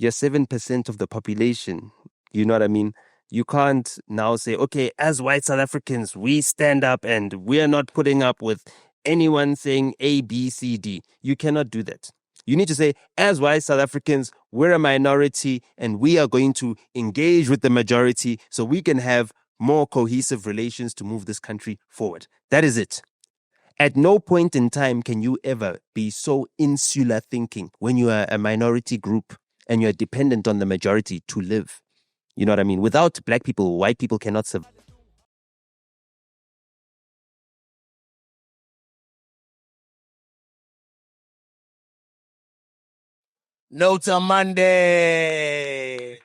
you're 7% of the population. You know what I mean? You can't now say, okay, as white South Africans, we stand up and we're not putting up with anyone saying A, B, C, D. You cannot do that. You need to say, as white South Africans, we're a minority and we are going to engage with the majority so we can have more cohesive relations to move this country forward. That is it. At no point in time can you ever be so insular thinking when you are a minority group and you're dependent on the majority to live. You know what I mean? Without black people, white people cannot survive. NOTA Monday.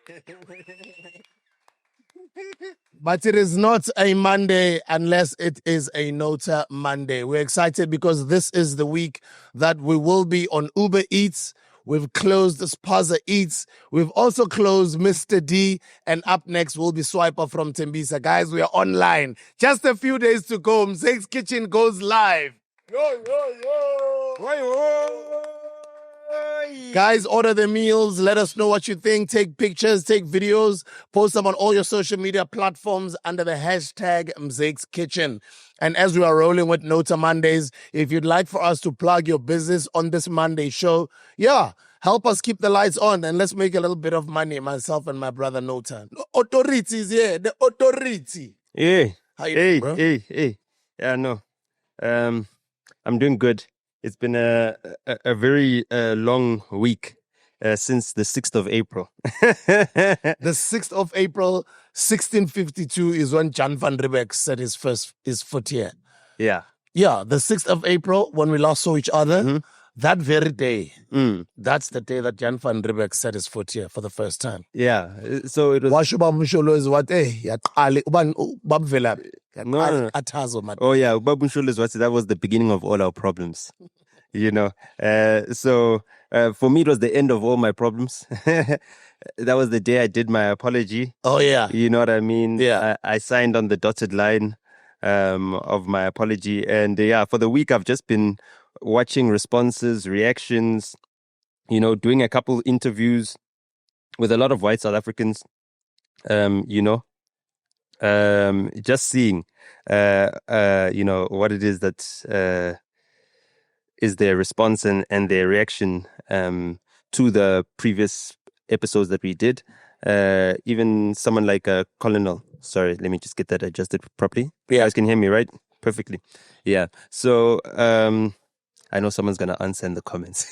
But it is not a Monday unless it is a NOTA Monday. We're excited because this is the week that we will be on Uber Eats. We've closed Spaza Eats. We've also closed Mr. D. And up next will be Swiper from Tembisa. Guys, we are online. Just a few days to go. Mzakes Kitchen goes live. Guys, order the meals. Let us know what you think. Take pictures, take videos, post them on all your social media platforms under the hashtag Mzakes Kitchen. And as we are rolling with NOTA Mondays, if you'd like for us to plug your business on this Monday show, help us keep the lights on and let's make a little bit of money, myself and my brother NOTA. Authority is here, the authority. Yeah. How you doing, bro? Hey. Yeah, no. I'm doing good. It's been a very long week since the 6th of April. The 6th of April, 1652 is when Jan van Riebeeck set his foot here. Yeah. Yeah, the 6th of April, when we last saw each other, that very day, that's the day that Jan van Riebeeck set his foot here for the first time. Yeah. So it was... Washuba Msholo is what? No. Oh, yeah. That was the beginning of all our problems. You know, so for me, it was the end of all my problems. That was the day I did my apology. Oh, yeah. You know what I mean? Yeah. I signed on the dotted line of my apology. And for the week, I've just been watching responses, reactions, doing a couple interviews with a lot of white South Africans, just seeing, what it is that... is their response and their reaction to the previous episodes that we did. Even someone like Colonel. Sorry, let me just get that adjusted properly. Yeah. You guys can hear me, right? Perfectly. Yeah. So I know someone's going to answer in the comments.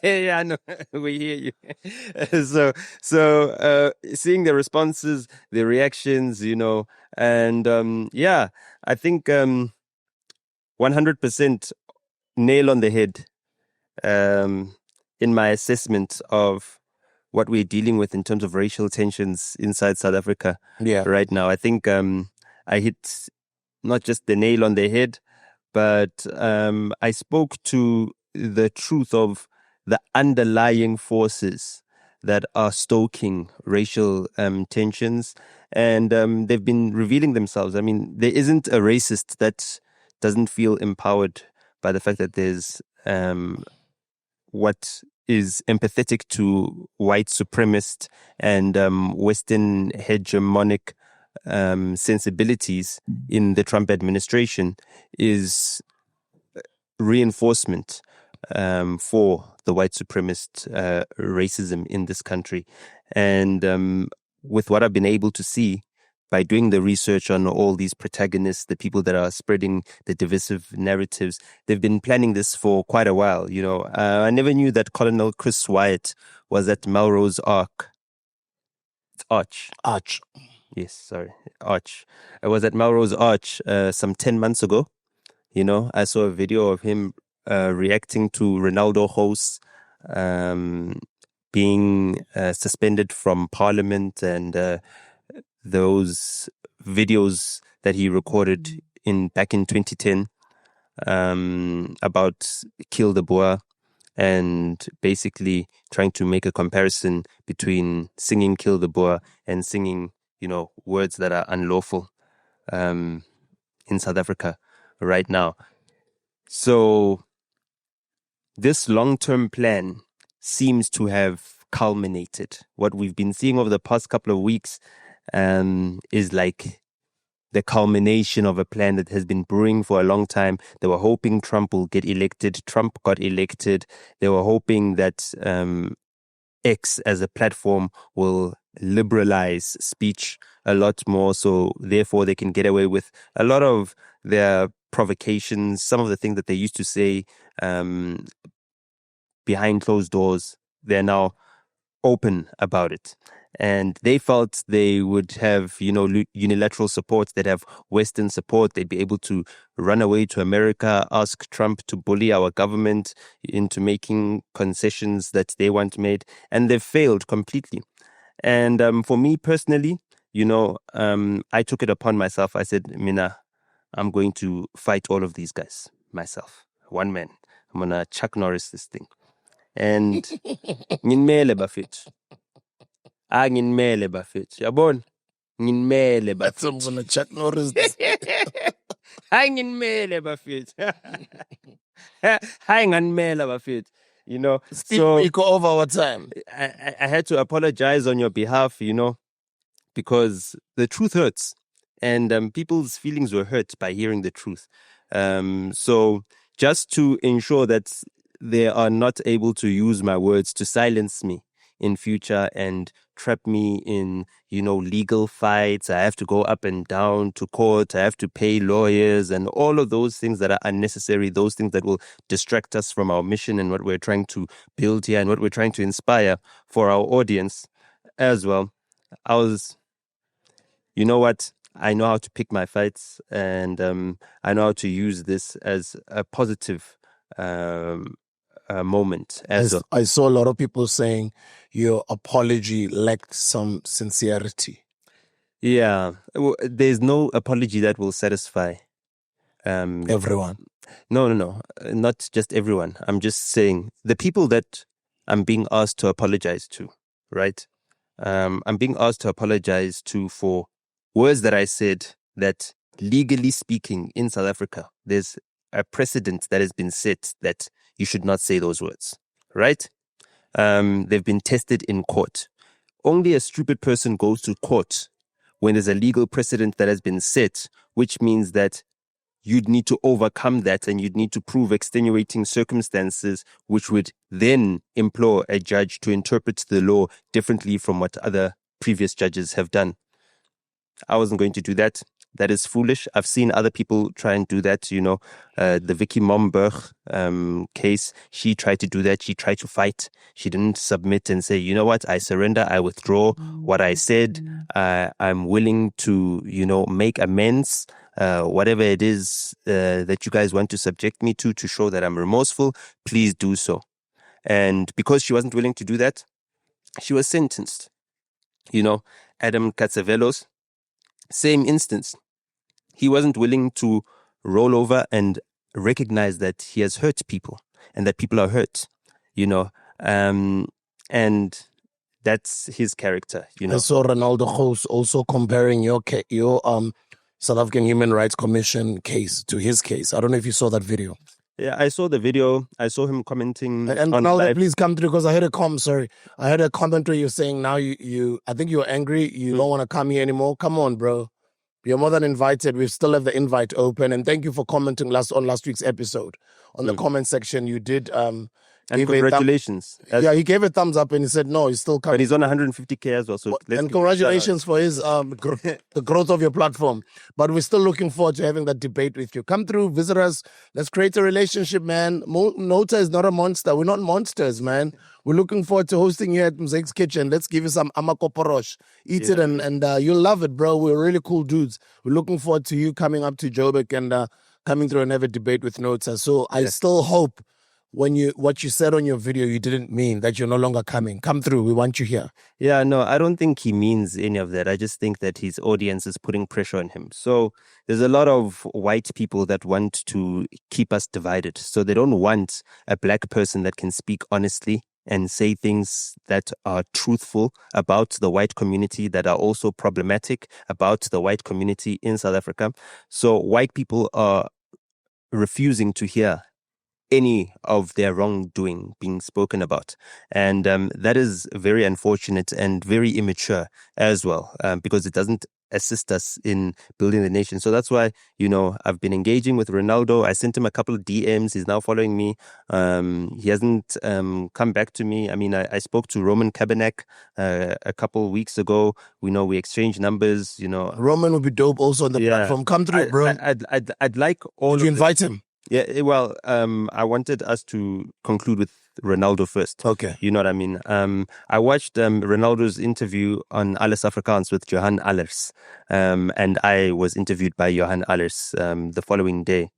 Yeah, I know. We hear you. So seeing the responses, the reactions, and I think... 100% nail on the head in my assessment of what we're dealing with in terms of racial tensions inside South Africa right now. I think I hit not just the nail on the head, but I spoke to the truth of the underlying forces that are stoking racial tensions, and they've been revealing themselves. I mean, there isn't a racist that doesn't feel empowered by the fact that there's what is empathetic to white supremacist and Western hegemonic sensibilities in the Trump administration is reinforcement for the white supremacist racism in this country. And with what I've been able to see, by doing the research on all these protagonists, the people that are spreading the divisive narratives, they've been planning this for quite a while. I never knew that Colonel Chris Wyatt was at Melrose Arch. Yes, sorry, Arch. I was at Melrose Arch some 10 months ago. I saw a video of him reacting to Renaldo hosts being suspended from Parliament, and those videos that he recorded back in 2010 about Kill the Boer, and basically trying to make a comparison between singing Kill the Boer and singing, words that are unlawful in South Africa right now. So this long-term plan seems to have culminated. What we've been seeing over the past couple of weeks is like the culmination of a plan that has been brewing for a long time. They were hoping Trump will get elected. Trump got elected. They were hoping that X as a platform will liberalize speech a lot more, so therefore they can get away with a lot of their provocations, some of the things that they used to say behind closed doors. They're now open about it. And they felt they would have, unilateral support. They'd have Western support. They'd be able to run away to America, ask Trump to bully our government into making concessions that they want made. And they've failed completely. And for me personally, I took it upon myself. I said, Mina, I'm going to fight all of these guys myself. One man. I'm going to Chuck Norris this thing. And nginmele bafethu. Nginmele bafethu. Yabona? Nginmele bafethu. That's I'm gonna Chuck Norris. Nginmele bafethu. Nginmele bafethu. Steve So Biko over our time. I had to apologize on your behalf, because the truth hurts. And people's feelings were hurt by hearing the truth. So just to ensure that they are not able to use my words to silence me in future and trap me in, legal fights. I have to go up and down to court. I have to pay lawyers and all of those things that are unnecessary, those things that will distract us from our mission and what we're trying to build here and what we're trying to inspire for our audience as well. You know what? I know how to pick my fights, and I know how to use this as a positive moment. I saw a lot of people saying your apology lacked some sincerity. Yeah, there's no apology that will satisfy everyone. No, not just everyone. I'm just saying the people that I'm being asked to apologize to, right? I'm being asked to apologize to for words that I said that, legally speaking, in South Africa, there's a precedent that has been set that you should not say those words, right? They've been tested in court. Only a stupid person goes to court when there's a legal precedent that has been set, which means that you'd need to overcome that and you'd need to prove extenuating circumstances, which would then implore a judge to interpret the law differently from what other previous judges have done. I wasn't going to do that. That is foolish. I've seen other people try and do that. The Vicky Momberg case, she tried to do that. She tried to fight. She didn't submit and say, you know what, I surrender. I withdraw what I said. I'm willing to, make amends. Whatever it is that you guys want to subject me to show that I'm remorseful, please do so. And because she wasn't willing to do that, she was sentenced. Adam Katsavelos, same instance. He wasn't willing to roll over and recognize that he has hurt people and that people are hurt, and that's his character, I saw Renaldo Gouws also comparing your South African Human Rights Commission case to his case. I don't know if you saw that video. Yeah, I saw the video. I saw him commenting. And Renaldo, please come through because I heard a comment where you're saying now you I think you're angry. You don't want to come here anymore. Come on, bro. You're more than invited. We still have the invite open. And thank you for commenting on last week's episode. On the comment section, you did... and congratulations. He gave a thumbs up and he said, no, he's still coming. But he's on 150K as well. So and congratulations for his the growth of your platform. But we're still looking forward to having that debate with you. Come through, visit us. Let's create a relationship, man. NOTA is not a monster. We're not monsters, man. We're looking forward to hosting you at Mzakes Kitchen. Let's give you some amakoporosh. Eat it and you'll love it, bro. We're really cool dudes. We're looking forward to you coming up to Joburg and coming through and have a debate with NOTA. So I still hope what you said on your video, you didn't mean that you're no longer coming. Come through. We want you here. Yeah, no, I don't think he means any of that. I just think that his audience is putting pressure on him. So there's a lot of white people that want to keep us divided. So they don't want a black person that can speak honestly and say things that are truthful about the white community, that are also problematic about the white community in South Africa. So white people are refusing to hear any of their wrongdoing being spoken about. And that is very unfortunate and very immature as well, because it doesn't assist us in building the nation. So that's why, I've been engaging with Renaldo. I sent him a couple of DMs. He's now following me. He hasn't come back to me. I mean, I spoke to Roman Kabanek a couple of weeks ago. We exchanged numbers, Roman would be dope also on the platform. Come through, bro. I'd like all. Did you invite him? Yeah, well, I wanted us to conclude with Renaldo first. Okay. You know what I mean? I watched Renaldo's interview on Alles Afrikaans with Johan Allers, and I was interviewed by Johan Allers the following day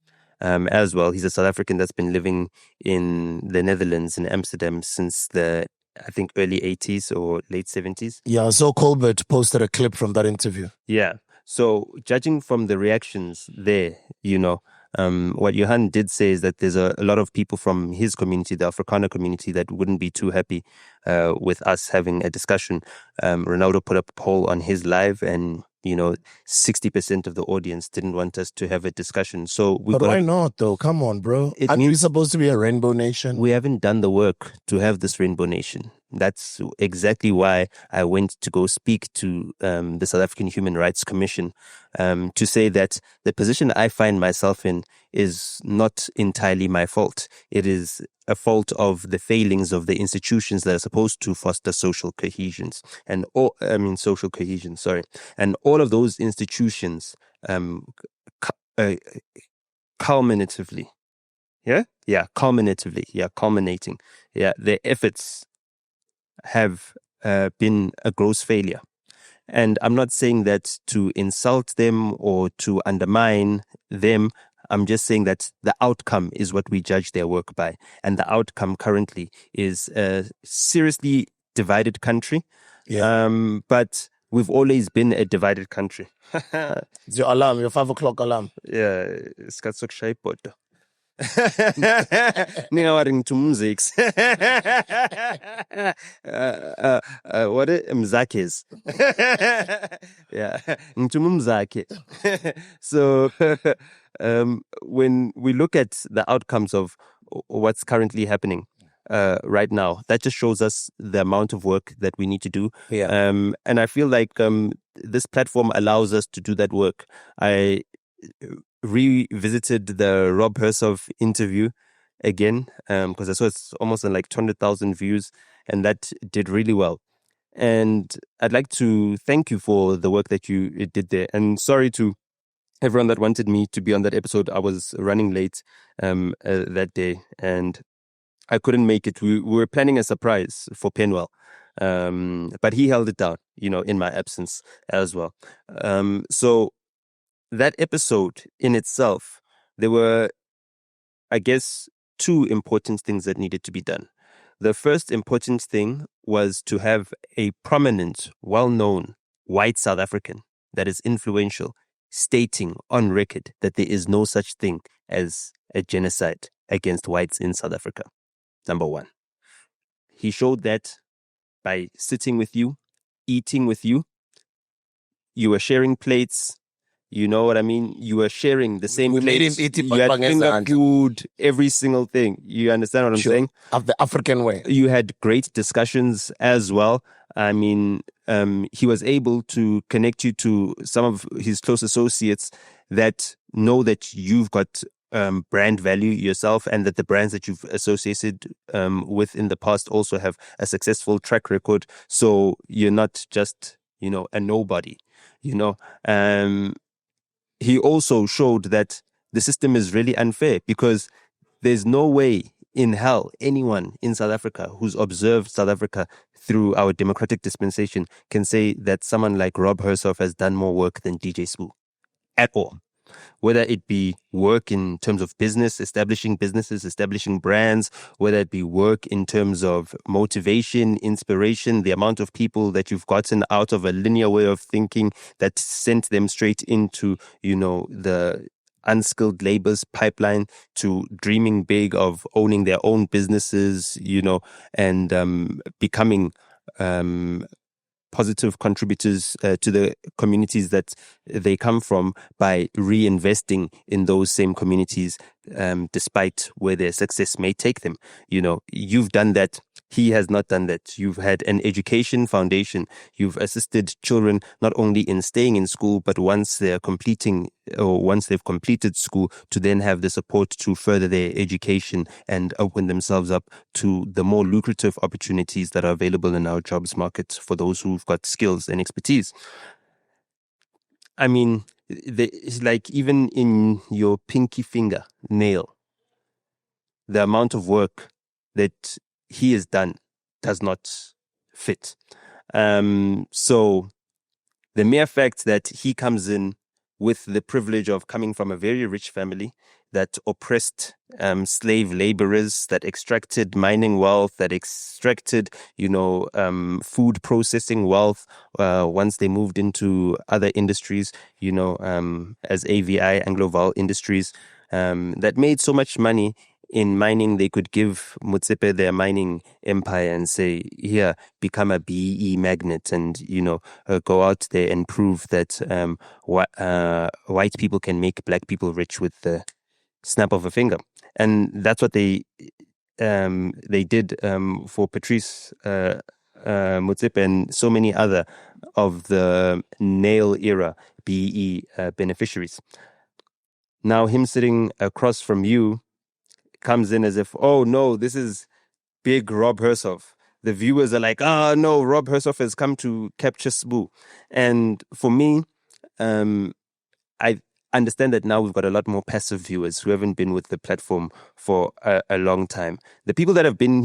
as well. He's a South African that's been living in the Netherlands, in Amsterdam, since I think early 80s or late 70s. Yeah, so Colbert posted a clip from that interview. Yeah. So judging from the reactions there, what Johan did say is that there's a lot of people from his community, the Afrikaner community, that wouldn't be too happy with us having a discussion. Renaldo put up a poll on his live, and 60% of the audience didn't want us to have a discussion. So why not though? Come on, bro. Aren't we supposed to be a rainbow nation? We haven't done the work to have this rainbow nation. That's exactly why I went to go speak to the South African Human Rights Commission to say that the position I find myself in is not entirely my fault. It is a fault of the failings of the institutions that are supposed to foster social cohesion, and all of those institutions culminating, their efforts have been a gross failure. And I'm not saying that to insult them or to undermine them. I'm just saying that the outcome is what we judge their work by. And the outcome currently is a seriously divided country. Yeah. But we've always been a divided country. It's your alarm, your 5 o'clock alarm. Yeah, it's got so shape. Ningawaring to Mzakes. What is Mzakes? Yeah, into Mzake. So when we look at the outcomes of what's currently happening right now, that just shows us the amount of work that we need to do. Yeah. And I feel like this platform allows us to do that work. I revisited the Rob Hersov interview again because I saw it's almost on like 200,000 views, and that did really well. And I'd like to thank you for the work that you did there. And sorry to everyone that wanted me to be on that episode. I was running late that day and I couldn't make it. We were planning a surprise for Penwell, but he held it down, in my absence as well. So that episode in itself, there were, I guess, 2 important things that needed to be done. The first important thing was to have a prominent, well-known white South African that is influential stating on record that there is no such thing as a genocide against whites in South Africa. Number 1. He showed that by sitting with you, eating with you. You were sharing plates. You know what I mean? You were sharing the same plates. You had finger food, every single thing. You understand what I'm saying? Of the African way. You had great discussions as well. I mean, he was able to connect you to some of his close associates that know that you've got brand value yourself, and that the brands that you've associated with in the past also have a successful track record. So you're not just, a nobody, He also showed that the system is really unfair, because there's no way in hell anyone in South Africa who's observed South Africa through our democratic dispensation can say that someone like Rob Hersov has done more work than DJ Sbu at all. Whether it be work in terms of business, establishing businesses, establishing brands, whether it be work in terms of motivation, inspiration, the amount of people that you've gotten out of a linear way of thinking that sent them straight into, the unskilled labor's pipeline, to dreaming big of owning their own businesses, and becoming positive contributors to the communities that they come from by reinvesting in those same communities. despite where their success may take them. You've done that. He has not done that. You've had an education foundation. You've assisted children not only in staying in school, but once they've completed school, to then have the support to further their education and open themselves up to the more lucrative opportunities that are available in our jobs market for those who've got skills and expertise. I mean, it's like even in your pinky finger nail, the amount of work that he has done does not fit. So the mere fact that he comes in with the privilege of coming from a very rich family that oppressed slave laborers, that extracted mining wealth, that extracted, food processing wealth once they moved into other industries, as AVI, Anglo-Val Industries, that made so much money in mining. They could give Motsepe their mining empire and say, here, become a BE magnet and, go out there and prove that white people can make black people rich with the snap of a finger. And that's what they did for Patrice Motsepe and so many other of the nail era BE beneficiaries. Now him sitting across from you comes in as if, oh no, this is big Rob Hersoff. The viewers are like, no, Rob Hersoff has come to capture Sbu. And for me, I understand that now we've got a lot more passive viewers who haven't been with the platform for a long time. The people that have been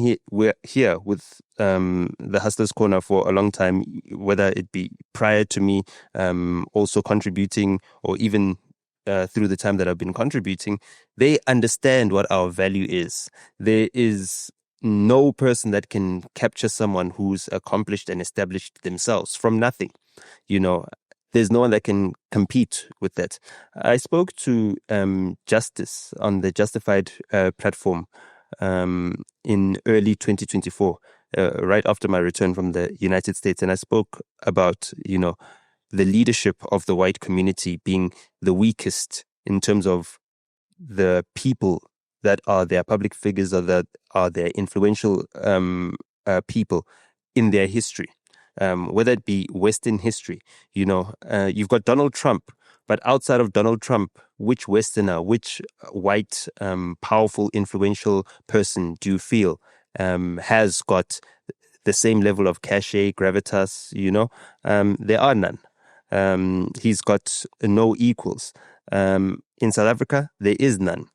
here with the Hustlers Corner for a long time, whether it be prior to me also contributing or even through the time that I've been contributing, they understand what our value is. There is no person that can capture someone who's accomplished and established themselves from nothing. There's no one that can compete with that. I spoke to Justice on the Justified platform in early 2024, right after my return from the United States, and I spoke about, the leadership of the white community being the weakest in terms of the people that are their public figures or that are their influential people in their history, whether it be Western history. You've got Donald Trump, but outside of Donald Trump, which Westerner, which white, powerful, influential person do you feel has got the same level of cachet, gravitas? There are none. He's got no equals. In South Africa, there is none.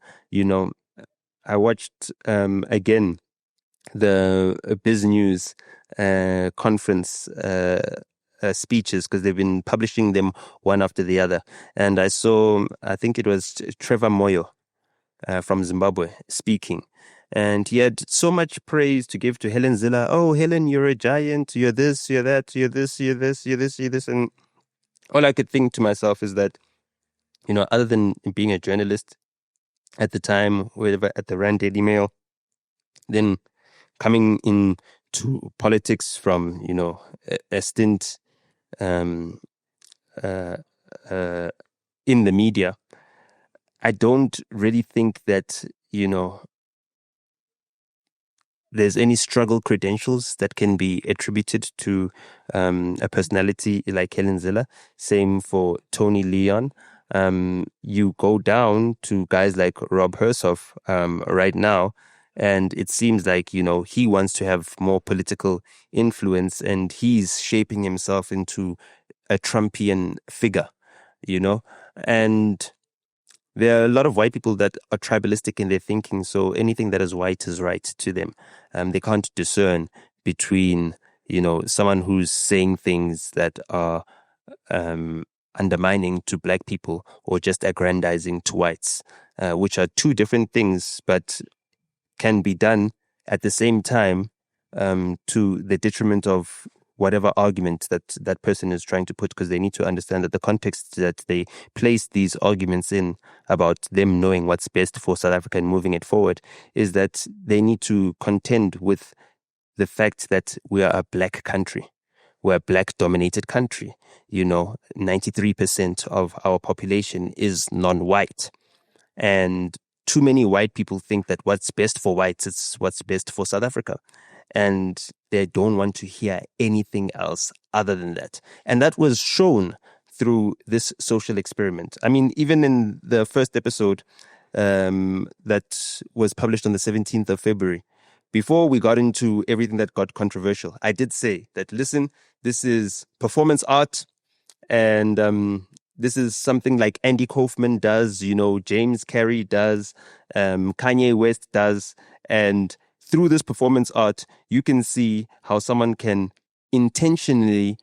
I watched again the Biz News conference speeches because they've been publishing them one after the other. And I saw, I think it was Trevor Moyo from Zimbabwe speaking. And he had so much praise to give to Helen Zille. Oh, Helen, you're a giant. You're this, you're that, you're this, you're this, you're this, you're this. And all I could think to myself is that, other than being a journalist at the time, wherever at the Rand Daily Mail, then coming into politics from, a stint in the media, I don't really think that, there's any struggle credentials that can be attributed to a personality like Helen Zille. Same for Tony Leon. You go down to guys like Rob Hersoff right now, and it seems like, he wants to have more political influence and he's shaping himself into a Trumpian figure, and there are a lot of white people that are tribalistic in their thinking, so anything that is white is right to them. They can't discern between, someone who's saying things that are undermining to black people or just aggrandizing to whites, which are two different things, but can be done at the same time to the detriment of whatever argument that person is trying to put, because they need to understand that the context that they place these arguments in about them knowing what's best for South Africa and moving it forward is that they need to contend with the fact that we are a black country. We're a black-dominated country. 93% of our population is non-white. And too many white people think that what's best for whites is what's best for South Africa. And they don't want to hear anything else other than that. And that was shown through this social experiment. I mean, even in the first episode that was published on the 17th of February, before we got into everything that got controversial, I did say that, listen, this is performance art, and this is something like Andy Kaufman does, James Carey does, Kanye West does, and through this performance art, you can see how someone can intentionally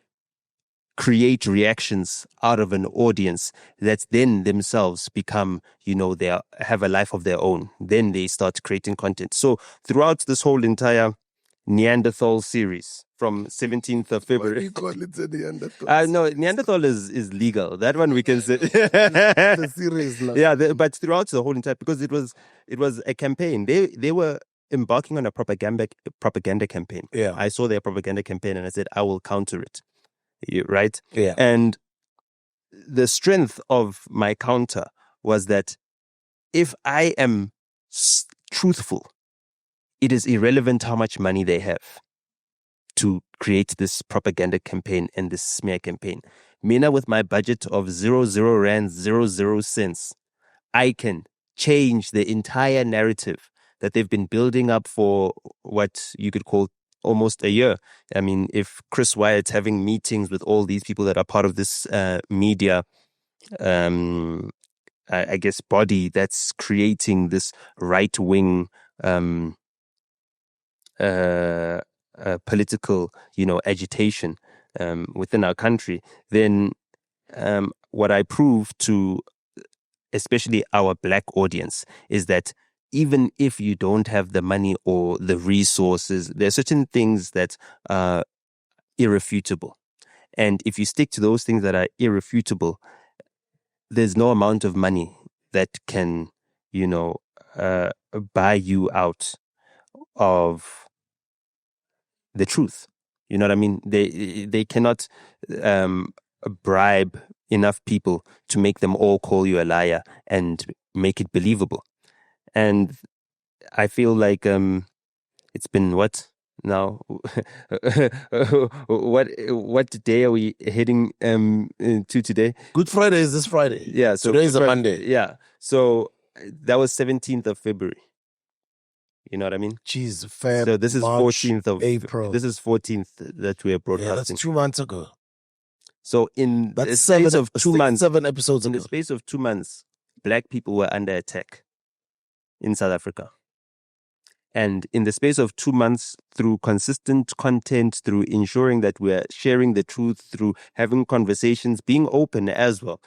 create reactions out of an audience that then themselves become, they have a life of their own. Then they start creating content. So throughout this whole entire Neanderthal series from 17th of February. Why do you call it a Neanderthal? No, Neanderthal is legal. That one we can say. The series. Yeah, but throughout the whole entire, because it was a campaign. They were embarking on a propaganda campaign. Yeah. I saw their propaganda campaign and I said, I will counter it. Right? Yeah. And the strength of my counter was that if I am truthful, it is irrelevant how much money they have to create this propaganda campaign and this smear campaign. Mina, with my budget of 00 rand, 00 cents, I can change the entire narrative that they've been building up for what you could call almost a year. I mean, if Chris Wyatt's having meetings with all these people that are part of this media, I guess, body that's creating this right-wing political, agitation within our country, then what I prove to especially our black audience is that even if you don't have the money or the resources, there are certain things that are irrefutable. And if you stick to those things that are irrefutable, there's no amount of money that can, buy you out of the truth. You know what I mean? They cannot bribe enough people to make them all call you a liar and make it believable. And I feel like it's been what now? What day are we heading to today? Good Friday is this Friday. Yeah, so today's a Monday. Yeah, so that was 17th of February. You know what I mean? Jeez, Feb, so this is March, 14th of April. This is 14th that we are broadcasting. Yeah, that's 2 months ago. So in the space of 2 months, 7 episodes in ago. the space of 2 months, black people were under attack in South Africa. And in the space of 2 months, through consistent content, through ensuring that we're sharing the truth, through having conversations, being open as well,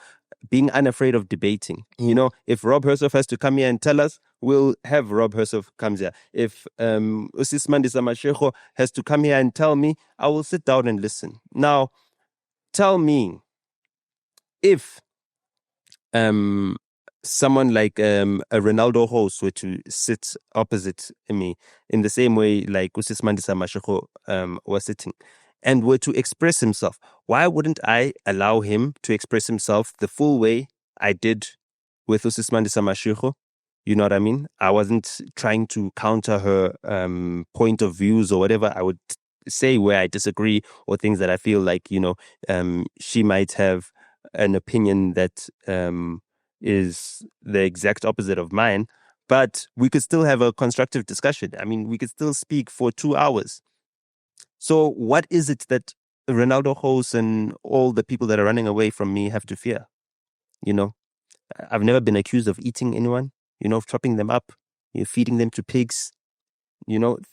being unafraid of debating. You know, if Rob Hersoff has to come here and tell us, we'll have Rob Hersoff comes here. If Usismandi Samashego has to come here and tell me, I will sit down and listen. Now, tell me if someone like a Renaldo host were to sit opposite me in the same way like Usismandi Samashego was sitting and were to express himself, why wouldn't I allow him to express himself the full way I did with Usismandi Samashego? You know what I mean? I wasn't trying to counter her point of views or whatever. I would say where I disagree or things that I feel like, she might have an opinion that is the exact opposite of mine, but we could still have a constructive discussion. I mean, we could still speak for 2 hours. So what is it that Renaldo hosts and all the people that are running away from me have to fear? I've never been accused of eating anyone, of chopping them up, feeding them to pigs,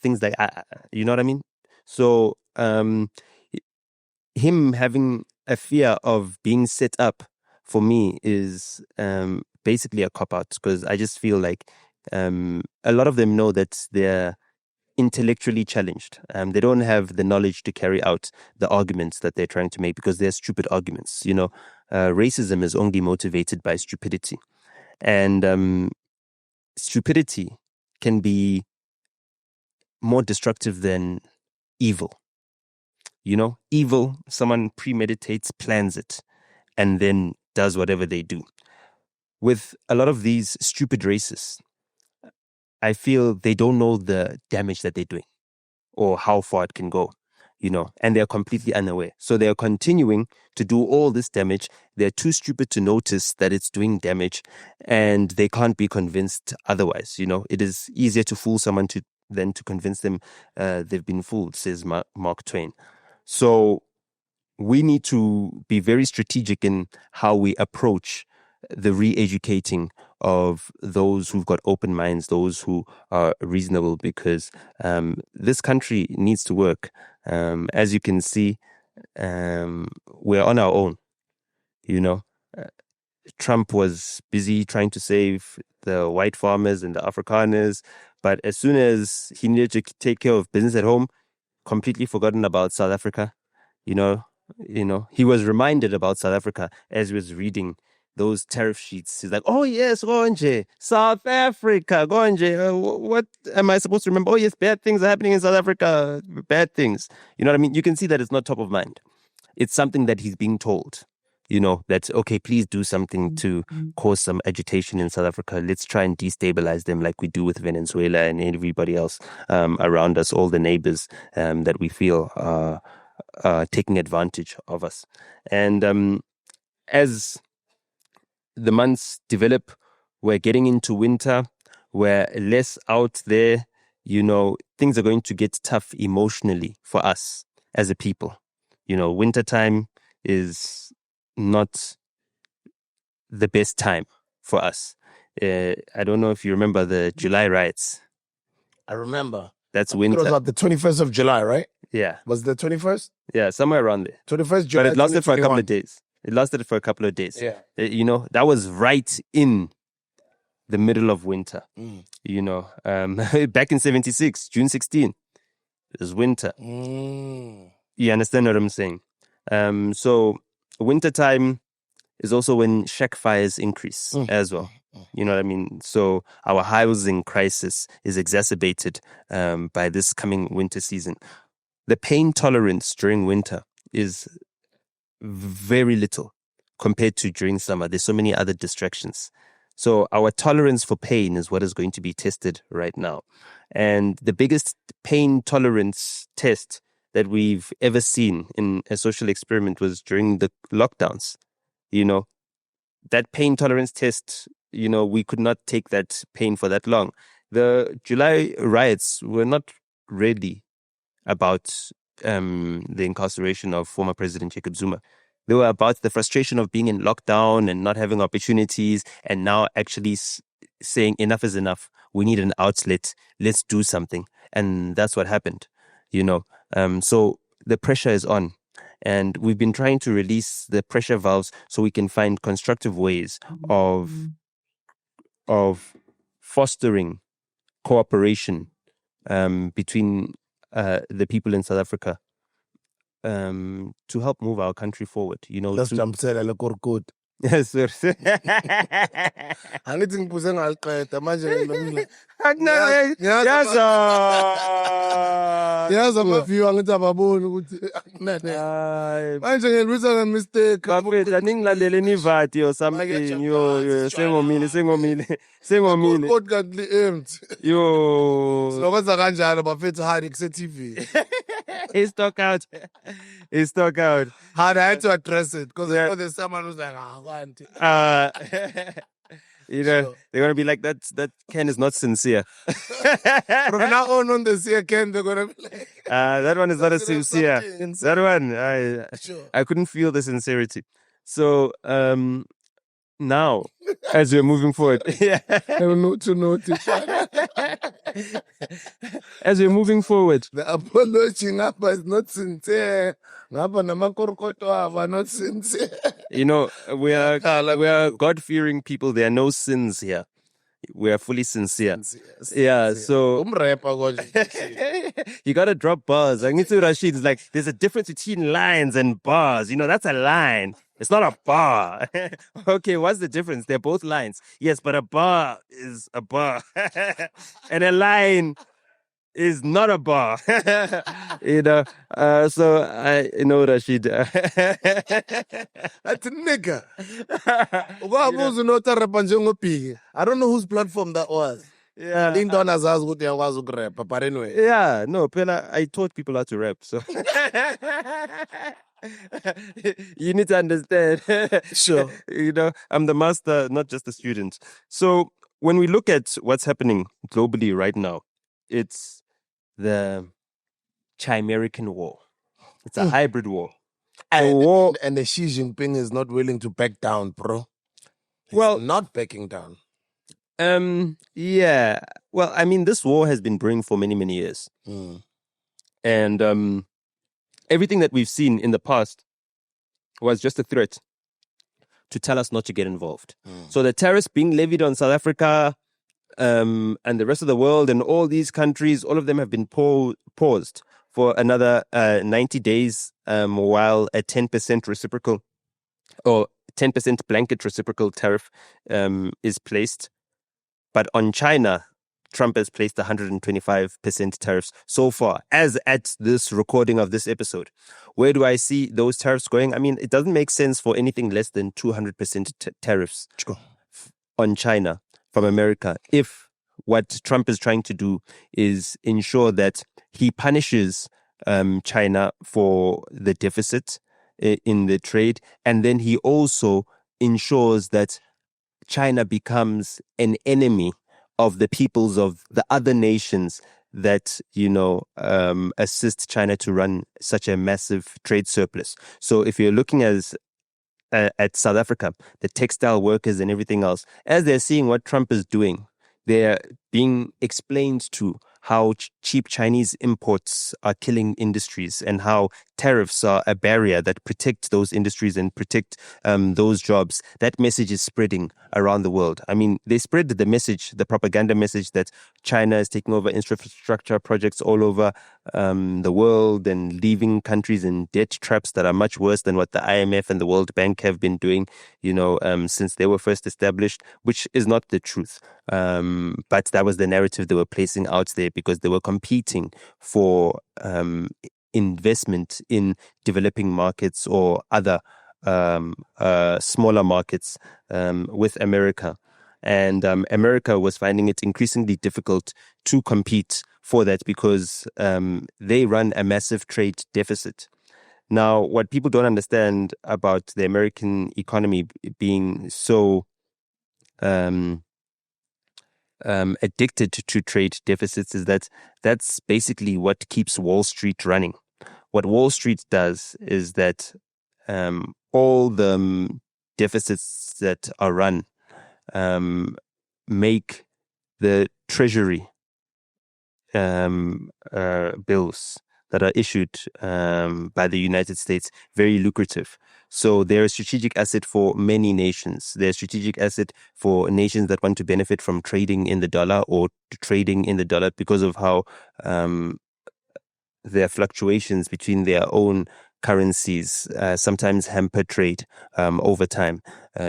things like, you know what I mean? So him having a fear of being set up for me is basically a cop-out, because I just feel like a lot of them know that they're intellectually challenged. They don't have the knowledge to carry out the arguments that they're trying to make because they're stupid arguments. Racism is only motivated by stupidity. And stupidity can be more destructive than evil. Evil, someone premeditates, plans it, and then does whatever they do. With a lot of these stupid racists, I feel they don't know the damage that they're doing or how far it can go, and they're completely unaware. So they're continuing to do all this damage. They're too stupid to notice that it's doing damage, and they can't be convinced otherwise. It is easier to fool someone than to convince them they've been fooled, says Mark Twain. So we need to be very strategic in how we approach the re-educating of those who've got open minds, those who are reasonable, because this country needs to work. As you can see, we're on our own. Trump was busy trying to save the white farmers and the Afrikaners, but as soon as he needed to take care of business at home, completely forgotten about South Africa. He was reminded about South Africa as he was reading those tariff sheets. He's like, oh yes, Gonje, South Africa, Gonje. What am I supposed to remember? Oh yes, bad things are happening in South Africa. Bad things. You know what I mean? You can see that it's not top of mind. It's something that he's being told. That, okay, please do something to cause some agitation in South Africa. Let's try and destabilize them like we do with Venezuela and everybody else around us, all the neighbors that we feel are taking advantage of us. And as the months develop, we're getting into winter, we're less out there, things are going to get tough emotionally for us as a people. Wintertime is not the best time for us. I don't know if you remember the July riots. I remember. That's winter. It was like the 21st of July, right? Yeah. Was the 21st? Yeah, somewhere around there. 21st July. But it lasted for a couple of days. Yeah. That was right in the middle of winter. Back in 76, June 16, it was winter. You understand what I'm saying? So wintertime is also when shack fires increase as well. You know what I mean? So our housing crisis is exacerbated by this coming winter season. The pain tolerance during winter is very little compared to during summer. There's so many other distractions. So our tolerance for pain is what is going to be tested right now. And the biggest pain tolerance test that we've ever seen in a social experiment was during the lockdowns. That pain tolerance test, we could not take that pain for that long. The July riots were not really about the incarceration of former President Jacob Zuma. They were about the frustration of being in lockdown and not having opportunities, and now actually saying enough is enough. We need an outlet. Let's do something. And that's what happened, So the pressure is on. And we've been trying to release the pressure valves so we can find constructive ways of fostering cooperation between the people in South Africa to help move our country forward. Let's jump to Yes, sir. Angithi ngiphuze ngaliqeda manje yazi ama-view angithi ababoni ukuthi manje ngelwisa nge-mistake bafethu aningilandele nivati or something yo sengomile code kanti empty yo lokwenza kanjalo bafethu hide kuse-TV it's stuck out hard. I had to address it because there's someone who's like they're gonna be like that Ken is not sincere. From now on the sincere Ken, they're gonna be like that one is not a sincere. That one I couldn't feel the sincerity. So now as we're moving forward, as we're moving forward, the apology ngapha is not sincere. Ngapha namakorokoto are not sincere. We are God-fearing people. There are no sins here. We are fully sincere. Yeah, so you gotta drop bars. I need to Rashid is like, there's a difference between lines and bars. That's a line. It's not a bar. Okay, what's the difference? They're both lines. Yes, but a bar is a bar. And a line is not a bar. So I Rashid. That's a nigga. I don't know whose platform that was. Yeah. Into azazi ukuthi uyakwazi ukurapha, but anyway. Yeah, no, Pela, I taught people how to rap, so you need to understand. Sure. You know, I'm the master, not just the student. So when we look at what's happening globally right now, it's the Chimerican war. It's a hybrid war. And, war. and the Xi Jinping is not willing to back down, bro. He's Well, not backing down. Yeah. Well, I mean, this war has been brewing for many, many years. And everything that we've seen in the past was just a threat to tell us not to get involved. So the tariffs being levied on South Africa and the rest of the world and all these countries, all of them have been paused for another 90 days while a 10% reciprocal or 10% blanket reciprocal tariff is placed. But on China, Trump has placed 125% tariffs so far, as at this recording of this episode. Where do I see those tariffs going? I mean, it doesn't make sense for anything less than 200% tariffs on China from America if what Trump is trying to do is ensure that he punishes China for the deficit in the trade, and then he also ensures that China becomes an enemy of the peoples of the other nations that, assist China to run such a massive trade surplus. So if you're looking at South Africa, the textile workers and everything else, as they're seeing what Trump is doing, they're being explained to how cheap Chinese imports are killing industries and how tariffs are a barrier that protect those industries and protect those jobs. That message is spreading around the world. I mean, they spread the message, the propaganda message that China is taking over infrastructure projects all over the world and leaving countries in debt traps that are much worse than what the IMF and the World Bank have been doing, since they were first established, which is not the truth. But that was the narrative they were placing out there because they were competing for investment in developing markets or other smaller markets with America. And America was finding it increasingly difficult to compete for that because they run a massive trade deficit. Now, what people don't understand about the American economy being so addicted to trade deficits is that that's basically what keeps Wall Street running. What Wall Street does is that all the deficits that are run make the treasury bills that are issued by the United States very lucrative. So they're a strategic asset for many nations. They're a strategic asset for nations that want to benefit from trading in the dollar or trading in the dollar because of how their fluctuations between their own currencies sometimes hamper trade over time.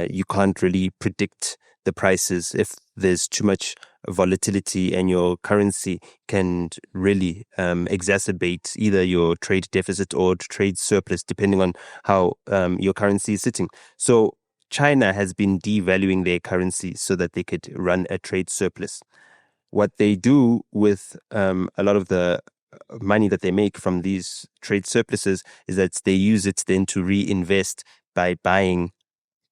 You can't really predict the prices if there's too much volatility, and your currency can really exacerbate either your trade deficit or trade surplus, depending on how your currency is sitting. So China has been devaluing their currency so that they could run a trade surplus. What they do with a lot of the money that they make from these trade surpluses is that they use it then to reinvest by buying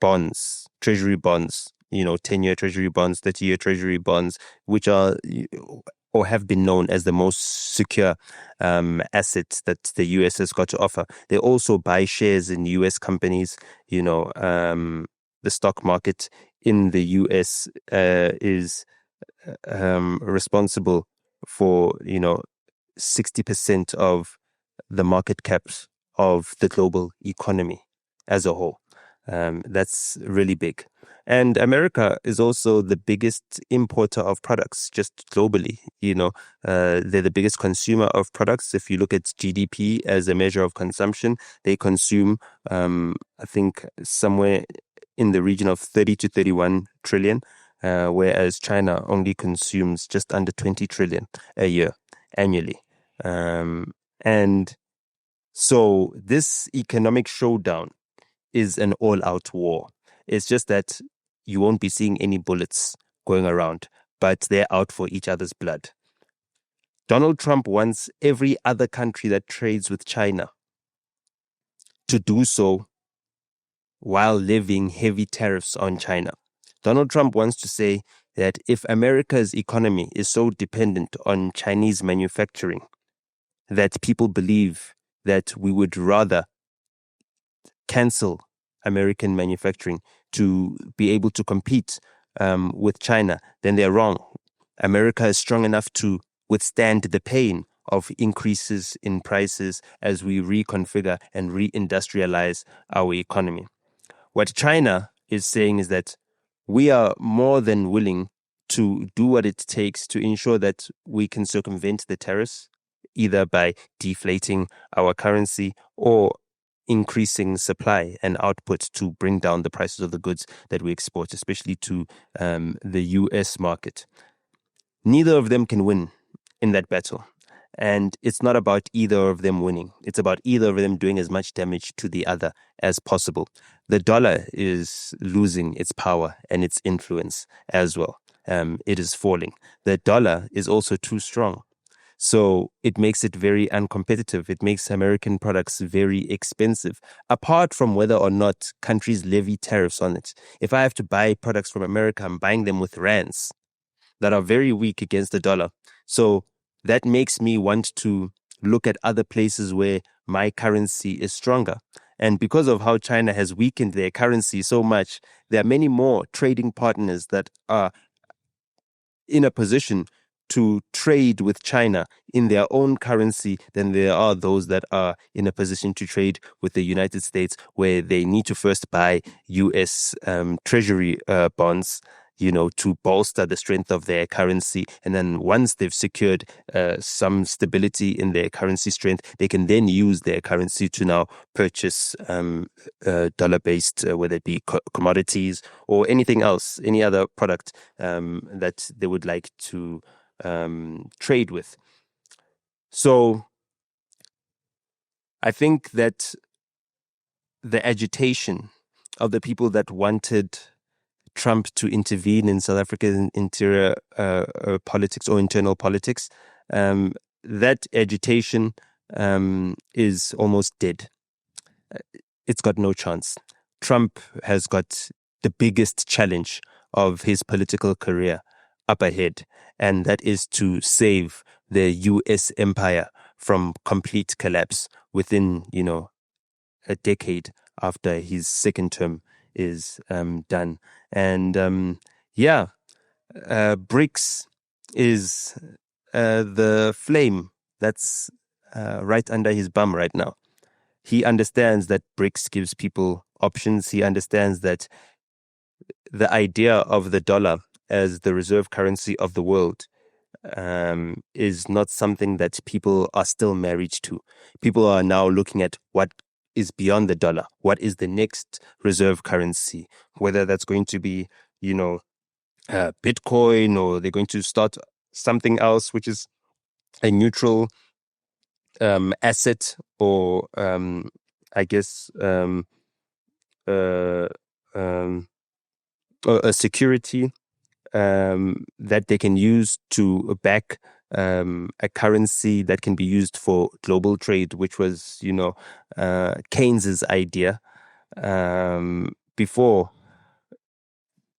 bonds, treasury bonds, 10-year treasury bonds, 30-year treasury bonds, which are or have been known as the most secure assets that the US has got to offer. They also buy shares in US companies. The stock market in the US is responsible for, 60% of the market caps of the global economy as a whole. That's really big. And America is also the biggest importer of products just globally. They're the biggest consumer of products. If you look at GDP as a measure of consumption, they consume, I think, somewhere in the region of 30 to 31 trillion, whereas China only consumes just under 20 trillion a year annually. And so this economic showdown is an all-out war. It's just that you won't be seeing any bullets going around, but they're out for each other's blood. Donald Trump wants every other country that trades with China to do so while levying heavy tariffs on China. Donald Trump wants to say that if America's economy is so dependent on Chinese manufacturing that people believe that we would rather cancel American manufacturing to be able to compete with China, then they're wrong. America is strong enough to withstand the pain of increases in prices as we reconfigure and reindustrialize our economy. What China is saying is that we are more than willing to do what it takes to ensure that we can circumvent the tariffs, either by deflating our currency or increasing supply and output to bring down the prices of the goods that we export, especially to the US market. Neither of them can win in that battle. And it's not about either of them winning. It's about either of them doing as much damage to the other as possible. The dollar is losing its power and its influence as well. It is falling. The dollar is also too strong. So it makes it very uncompetitive. It makes American products very expensive, apart from whether or not countries levy tariffs on it. If I have to buy products from America, I'm buying them with rands that are very weak against the dollar. So that makes me want to look at other places where my currency is stronger. And because of how China has weakened their currency so much, there are many more trading partners that are in a position to trade with China in their own currency than there are those that are in a position to trade with the United States, where they need to first buy US Treasury bonds, to bolster the strength of their currency. And then once they've secured some stability in their currency strength, they can then use their currency to now purchase dollar-based, whether it be commodities or anything else, any other product that they would like to trade with. So I think that the agitation of the people that wanted Trump to intervene in South African interior politics or internal politics, that agitation is almost dead. It's got no chance. Trump has got the biggest challenge of his political career up ahead, and that is to save the US empire from complete collapse within, a decade after his second term is done. And BRICS is the flame that's right under his bum right now. He understands that BRICS gives people options. He understands that the idea of the dollar as the reserve currency of the world is not something that people are still married to. People are now looking at what is beyond the dollar. What is the next reserve currency? Whether that's going to be, Bitcoin, or they're going to start something else, which is a neutral asset, or a security that they can use to back a currency that can be used for global trade, which was, Keynes's idea before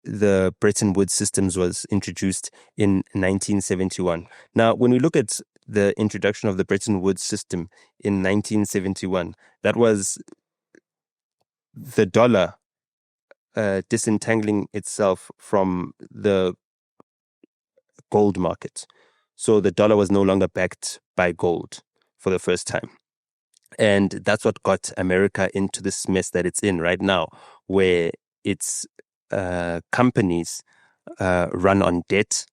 the Bretton Woods systems was introduced in 1971. Now, when we look at the introduction of the Bretton Woods system in 1971, that was the dollar disentangling itself from the gold market. So the dollar was no longer backed by gold for the first time. And that's what got America into this mess that it's in right now, where its companies run on debt,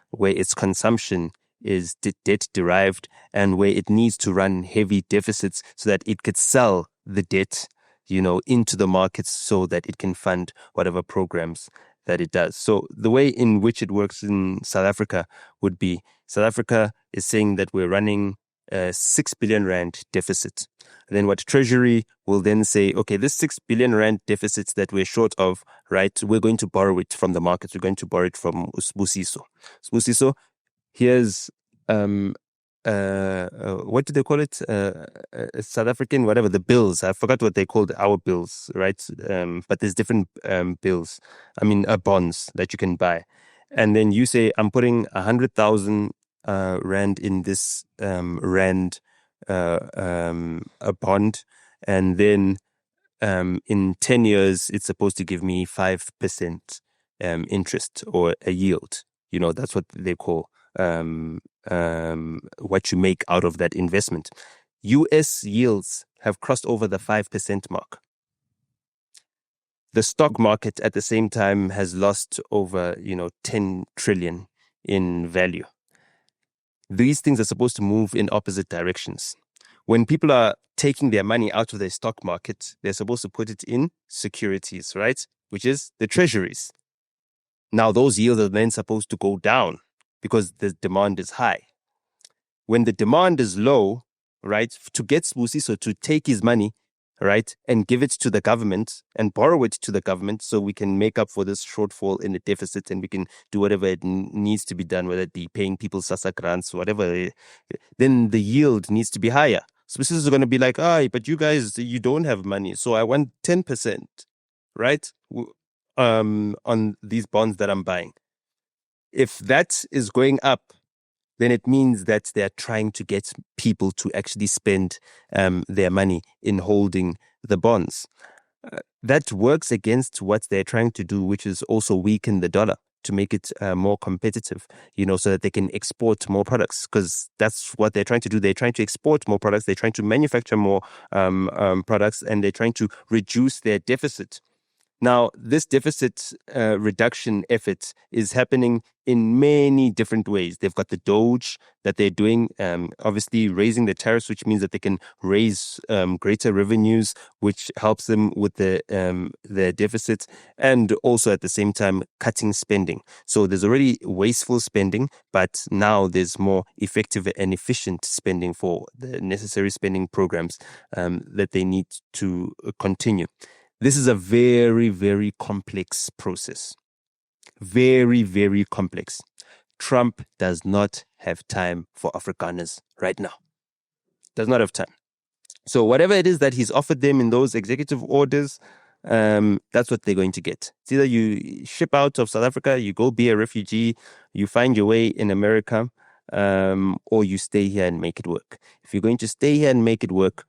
where its consumption is debt derived, and where it needs to run heavy deficits so that it could sell the debt, into the markets so that it can fund whatever programs that it does. So the way in which it works in South Africa would be, South Africa is saying that we're running a 6 billion rand deficit. Then what Treasury will then say, okay, this 6 billion rand deficit that we're short of, right, we're going to borrow it from the markets. We're going to borrow it from Sbusiso. Sbusiso, here's what do they call it? South African, whatever, the bills. I forgot what they called our bills, right? But there's different bills. Bonds that you can buy. And then you say, I'm putting 100,000 rand in this rand a bond. And then in 10 years, it's supposed to give me 5% interest or a yield. That's what they call what you make out of that investment. US yields have crossed over the 5% mark. The stock market at the same time has lost over, 10 trillion in value. These things are supposed to move in opposite directions. When people are taking their money out of their stock market, they're supposed to put it in securities, right? Which is the treasuries. Now, those yields are then supposed to go down because the demand is high. When the demand is low, right, to get Sbusiso to take his money, right, and give it to the government and borrow it to the government so we can make up for this shortfall in the deficit and we can do whatever it needs to be done, whether it be paying people SASSA grants, whatever, then the yield needs to be higher. Sbusiso is going to be like, but you guys, you don't have money, so I want 10%, right, on these bonds that I'm buying. If that is going up, then it means that they're trying to get people to actually spend their money in holding the bonds. That works against what they're trying to do, which is also weaken the dollar to make it more competitive, so that they can export more products, because that's what they're trying to do. They're trying to export more products. They're trying to manufacture more products, and they're trying to reduce their deficit. Now, this deficit reduction effort is happening in many different ways. They've got the Doge that they're doing, obviously raising the tariffs, which means that they can raise greater revenues, which helps them with their deficit, and also at the same time cutting spending. So there's already wasteful spending, but now there's more effective and efficient spending for the necessary spending programs that they need to continue. This is a very, very complex process. Very, very complex. Trump does not have time for Afrikaners right now. Does not have time. So whatever it is that he's offered them in those executive orders, that's what they're going to get. It's either you ship out of South Africa, you go be a refugee, you find your way in America, or you stay here and make it work. If you're going to stay here and make it work,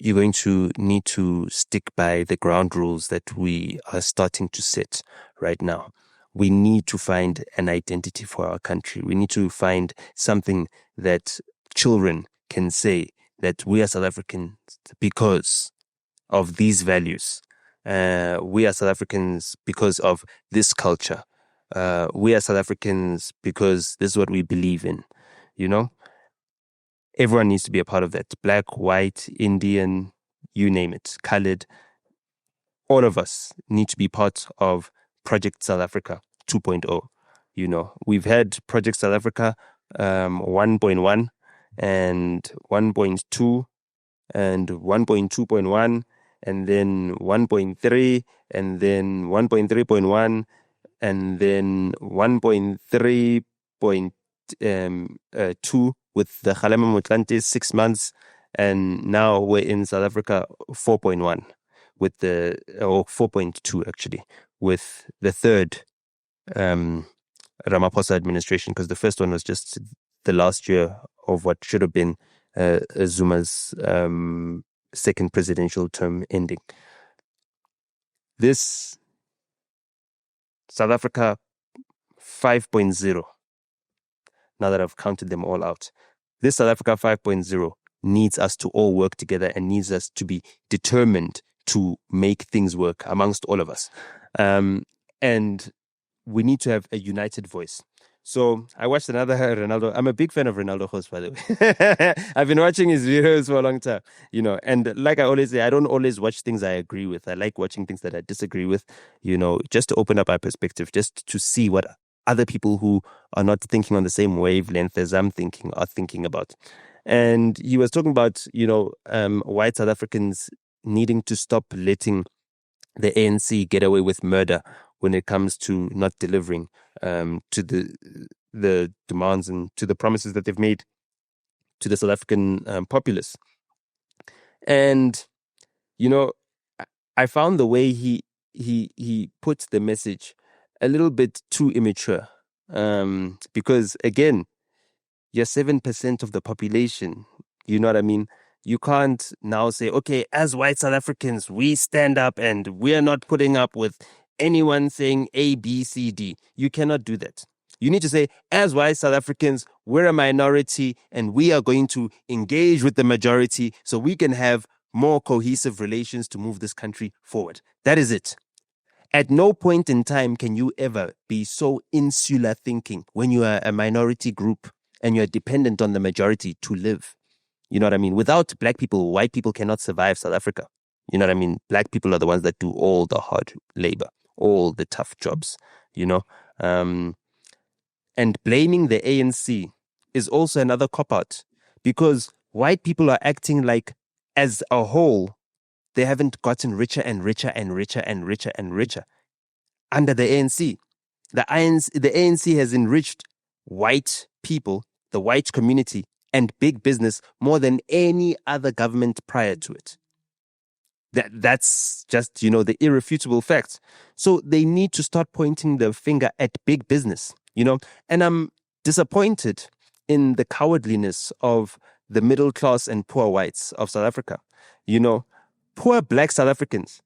you're going to need to stick by the ground rules that we are starting to set right now. We need to find an identity for our country. We need to find something that children can say that we are South Africans because of these values. We are South Africans because of this culture. We are South Africans because this is what we believe in, Everyone needs to be a part of that. Black, white, Indian, you name it, colored. All of us need to be part of Project South Africa 2.0. We've had Project South Africa 1.1 and 1.2 and 1.2.1 and then 1.3 and then 1.3.1 and then 1.3.2 with the Kgalema Motlanthe 6 months, and now we're in South Africa 4.1 with 4.2 actually, with the third Ramaphosa administration, because the first one was just the last year of what should have been Zuma's second presidential term ending. This South Africa 5.0, now that I've counted them all out, this South Africa 5.0 needs us to all work together and needs us to be determined to make things work amongst all of us. And we need to have a united voice. So I watched another Renaldo. I'm a big fan of Renaldo host, by the way. I've been watching his videos for a long time, and like I always say, I don't always watch things I agree with. I like watching things that I disagree with, just to open up my perspective, just to see what other people who are not thinking on the same wavelength as I'm thinking are thinking about. And he was talking about, white South Africans needing to stop letting the ANC get away with murder when it comes to not delivering to the demands and to the promises that they've made to the South African populace. And, I found the way he put the message a little bit too immature. Because again, you're 7% of the population. You know what I mean? You can't now say, okay, as white South Africans, we stand up and we're not putting up with anyone saying A, B, C, D. You cannot do that. You need to say, as white South Africans, we're a minority and we are going to engage with the majority so we can have more cohesive relations to move this country forward. That is it. At no point in time can you ever be so insular thinking when you are a minority group and you're dependent on the majority to live. You know what I mean? Without black people, white people cannot survive South Africa. You know what I mean? Black people are the ones that do all the hard labor, all the tough jobs, And blaming the ANC is also another cop-out because white people are acting like, as a whole, they haven't gotten richer and richer and richer and richer and richer under the ANC. The ANC has enriched white people, the white community, and big business more than any other government prior to it. That's just, the irrefutable facts. So they need to start pointing the finger at big business, And I'm disappointed in the cowardliness of the middle class and poor whites of South Africa. Poor black South Africans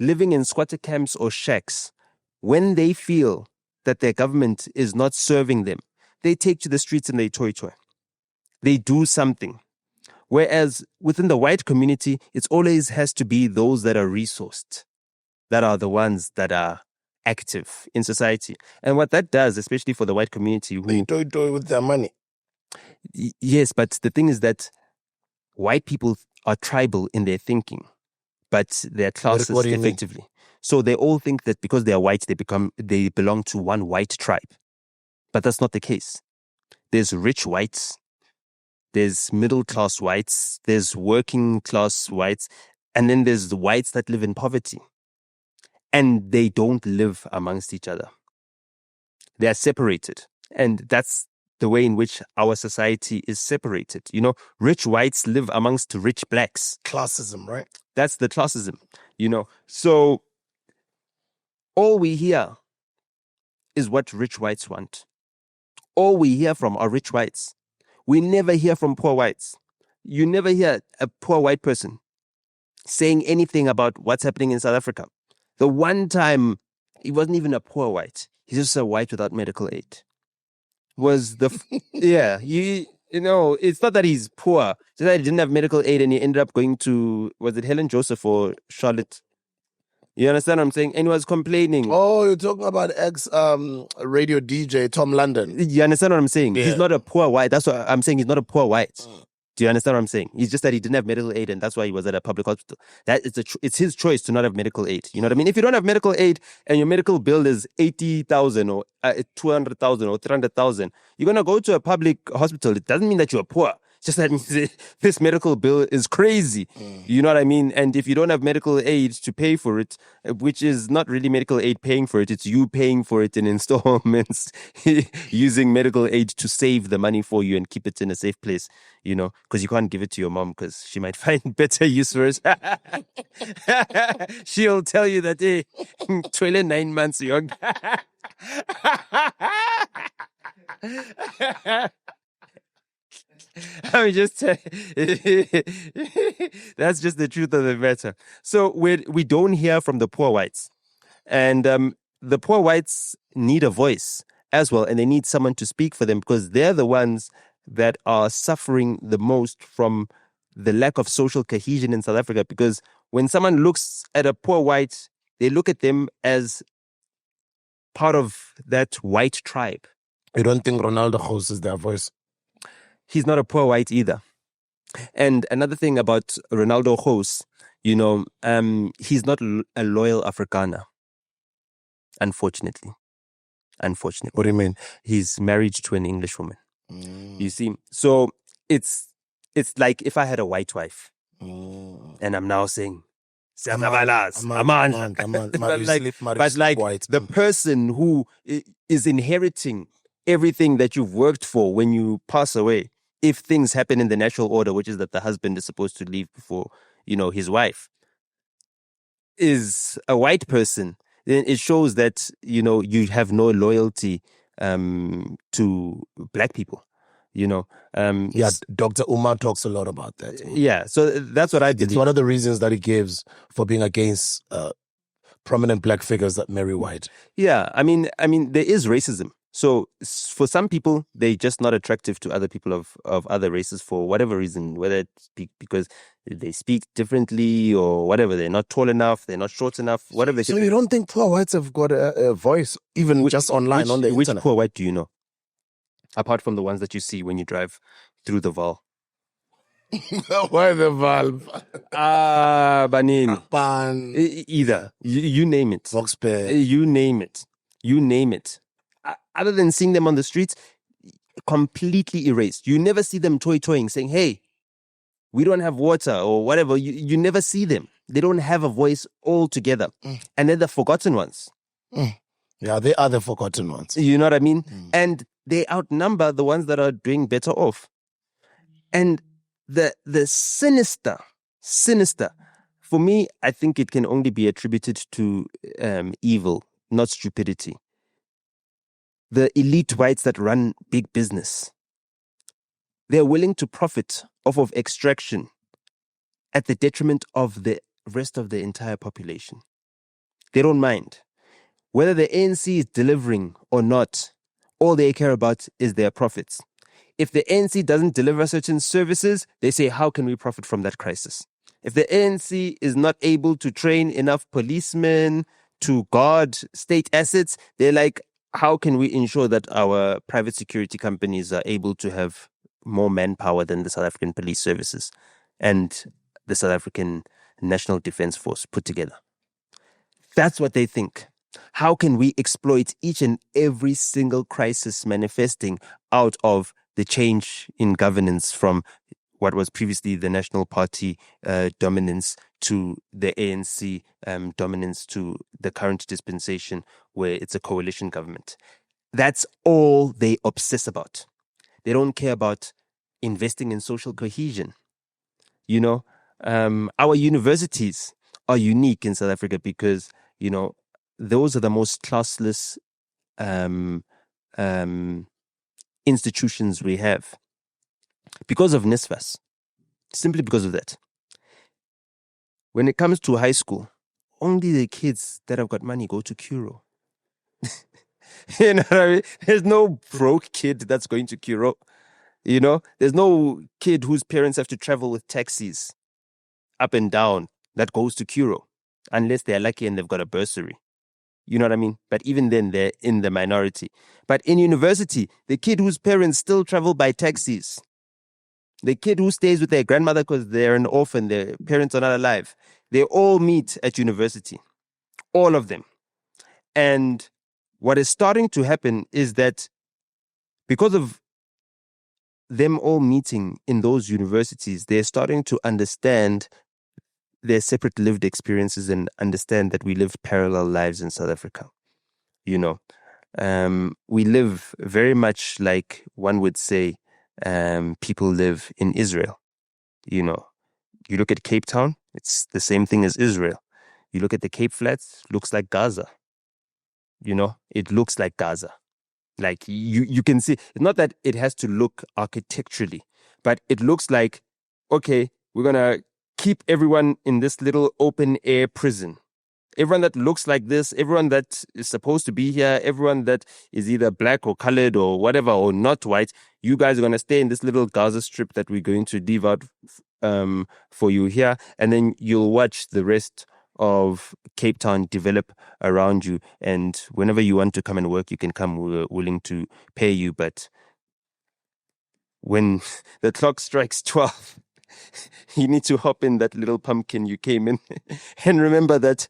living in squatter camps or shacks, when they feel that their government is not serving them, they take to the streets and they toy. They do something. Whereas within the white community, it always has to be those that are resourced, that are the ones that are active in society. And what that does, especially for the white community, they toy with their money. Yes, but the thing is that white people are tribal in their thinking, but they're classes effectively. So they all think that because they are white, they belong to one white tribe. But that's not the case. There's rich whites, there's middle class whites, there's working class whites, and then there's the whites that live in poverty. And they don't live amongst each other. They are separated. And that's the way in which our society is separated. Rich whites live amongst rich blacks. Classism, right? That's the classism, So all we hear is what rich whites want. All we hear from are rich whites. We never hear from poor whites. You never hear a poor white person saying anything about what's happening in South Africa. The one time, he wasn't even a poor white. He's just a white without medical aid. It's not that he's poor. It's that he didn't have medical aid and he ended up going to, was it Helen Joseph or Charlotte? You understand what I'm saying? And he was complaining. Oh, you're talking about radio DJ Tom London. You understand what I'm saying? Yeah. He's not a poor white. That's what I'm saying. He's not a poor white. Do you understand what I'm saying? It's just that he didn't have medical aid and that's why he was at a public hospital. It's his choice to not have medical aid. You know what I mean? If you don't have medical aid and your medical bill is 80,000 or 200,000 or 300,000, you're going to go to a public hospital. It doesn't mean that you're poor. It's just that this medical bill is crazy. You know what I mean? And if you don't have medical aid to pay for it, which is not really medical aid paying for it, it's you paying for it in installments, using medical aid to save the money for you and keep it in a safe place, because you can't give it to your mom because she might find better use for it. She'll tell you that, hey, 29 months young. I mean, that's just the truth of the matter. So we don't hear from the poor whites. And the poor whites need a voice as well. And they need someone to speak for them because they're the ones that are suffering the most from the lack of social cohesion in South Africa. Because when someone looks at a poor white, they look at them as part of that white tribe. You don't think Renaldo Gouws is their voice? He's not a poor white either. And another thing about Renaldo Gouws, he's not a loyal Afrikaner, unfortunately. unfortunately. What do you mean? He's married to an English woman. Mm. You see? So it's like if I had a white wife and I'm now saying, Amandla. but like the person who is inheriting everything that you've worked for when you pass away, if things happen in the natural order, which is that the husband is supposed to leave before, his wife, is a white person, then it shows that, you have no loyalty to black people. Dr. Umar talks a lot about that. Yeah, so that's what I believe. It's one of the reasons that he gives for being against prominent black figures that marry white. Yeah, I mean, there is racism. So for some people, they're just not attractive to other people of other races for whatever reason, whether it's because they speak differently or whatever. They're not tall enough, they're not short enough, whatever. So you don't think poor whites have got a voice, even just online on the internet? Which poor white do you know? Apart from the ones that you see when you drive through the Val. Why the Val? Banini. Either. You name it. You name it. You name it. Other than seeing them on the streets, completely erased. You never see them toying, saying, hey, we don't have water or whatever. You never see them. They don't have a voice altogether. And they're the forgotten ones. Yeah, they are the forgotten ones. You know what I mean? And they outnumber the ones that are doing better off. And the sinister, for me, I think it can only be attributed to evil, not stupidity. The elite whites that run big business, they're willing to profit off of extraction at the detriment of the rest of the entire population. They don't mind. Whether the ANC is delivering or not, all they care about is their profits. If the ANC doesn't deliver certain services, they say, how can we profit from that crisis? If the ANC is not able to train enough policemen to guard state assets, they're like, how can we ensure that our private security companies are able to have more manpower than the South African Police Services and the South African National Defence Force put together? That's what they think. How can we exploit each and every single crisis manifesting out of the change in governance from what was previously the National Party dominance to the ANC dominance to the current dispensation where it's a coalition government? That's all they obsess about. They don't care about investing in social cohesion. Our universities are unique in South Africa because, those are the most classless institutions we have because of NSFAS, simply because of that. When it comes to high school, only the kids that have got money go to Kuro. You know what I mean? There's no broke kid that's going to Kuro. There's no kid whose parents have to travel with taxis up and down that goes to Kuro, unless they're lucky and they've got a bursary. You know what I mean? But even then, they're in the minority. But in university, the kid whose parents still travel by taxis, the kid who stays with their grandmother because they're an orphan, their parents are not alive, they all meet at university. All of them. And what is starting to happen is that because of them all meeting in those universities, they're starting to understand their separate lived experiences and understand that we live parallel lives in South Africa. We live very much like one would say people live in Israel. You look at Cape Town, it's the same thing as Israel. You look at the Cape Flats, looks like Gaza. It looks like Gaza. Like you can see, it's not that it has to look architecturally, but it looks like, okay, we're going to keep everyone in this little open air prison. Everyone that looks like this, everyone that is supposed to be here, everyone that is either black or colored or whatever, or not white, you guys are going to stay in this little Gaza strip that we're going to leave out for you here. And then you'll watch the rest of Cape Town develop around you. And whenever you want to come and work, you can come. We're willing to pay you. But when the clock strikes 12, you need to hop in that little pumpkin you came in and remember that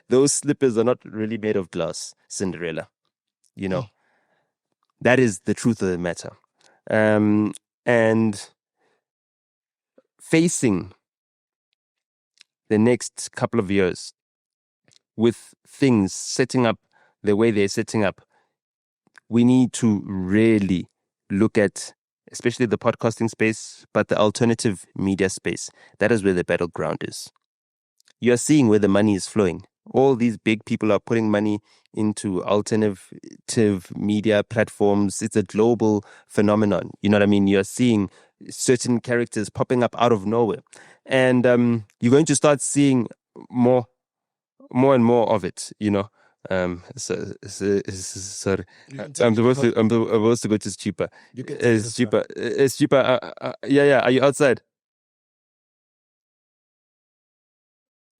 those slippers are not really made of glass, Cinderella. You know, that is the truth of the matter. And facing the next couple of years with things setting up the way they're setting up, we need to really look at, especially the podcasting space, but the alternative media space. That is where the battleground is. You're seeing where the money is flowing. All these big people are putting money into alternative media platforms. It's a global phenomenon. You know what I mean? You're seeing certain characters popping up out of nowhere. And you're going to start seeing more and more of it, you know. Sorry. I'm supposed to go to cheaper. It's cheaper. It's cheaper. Yeah. Are you outside?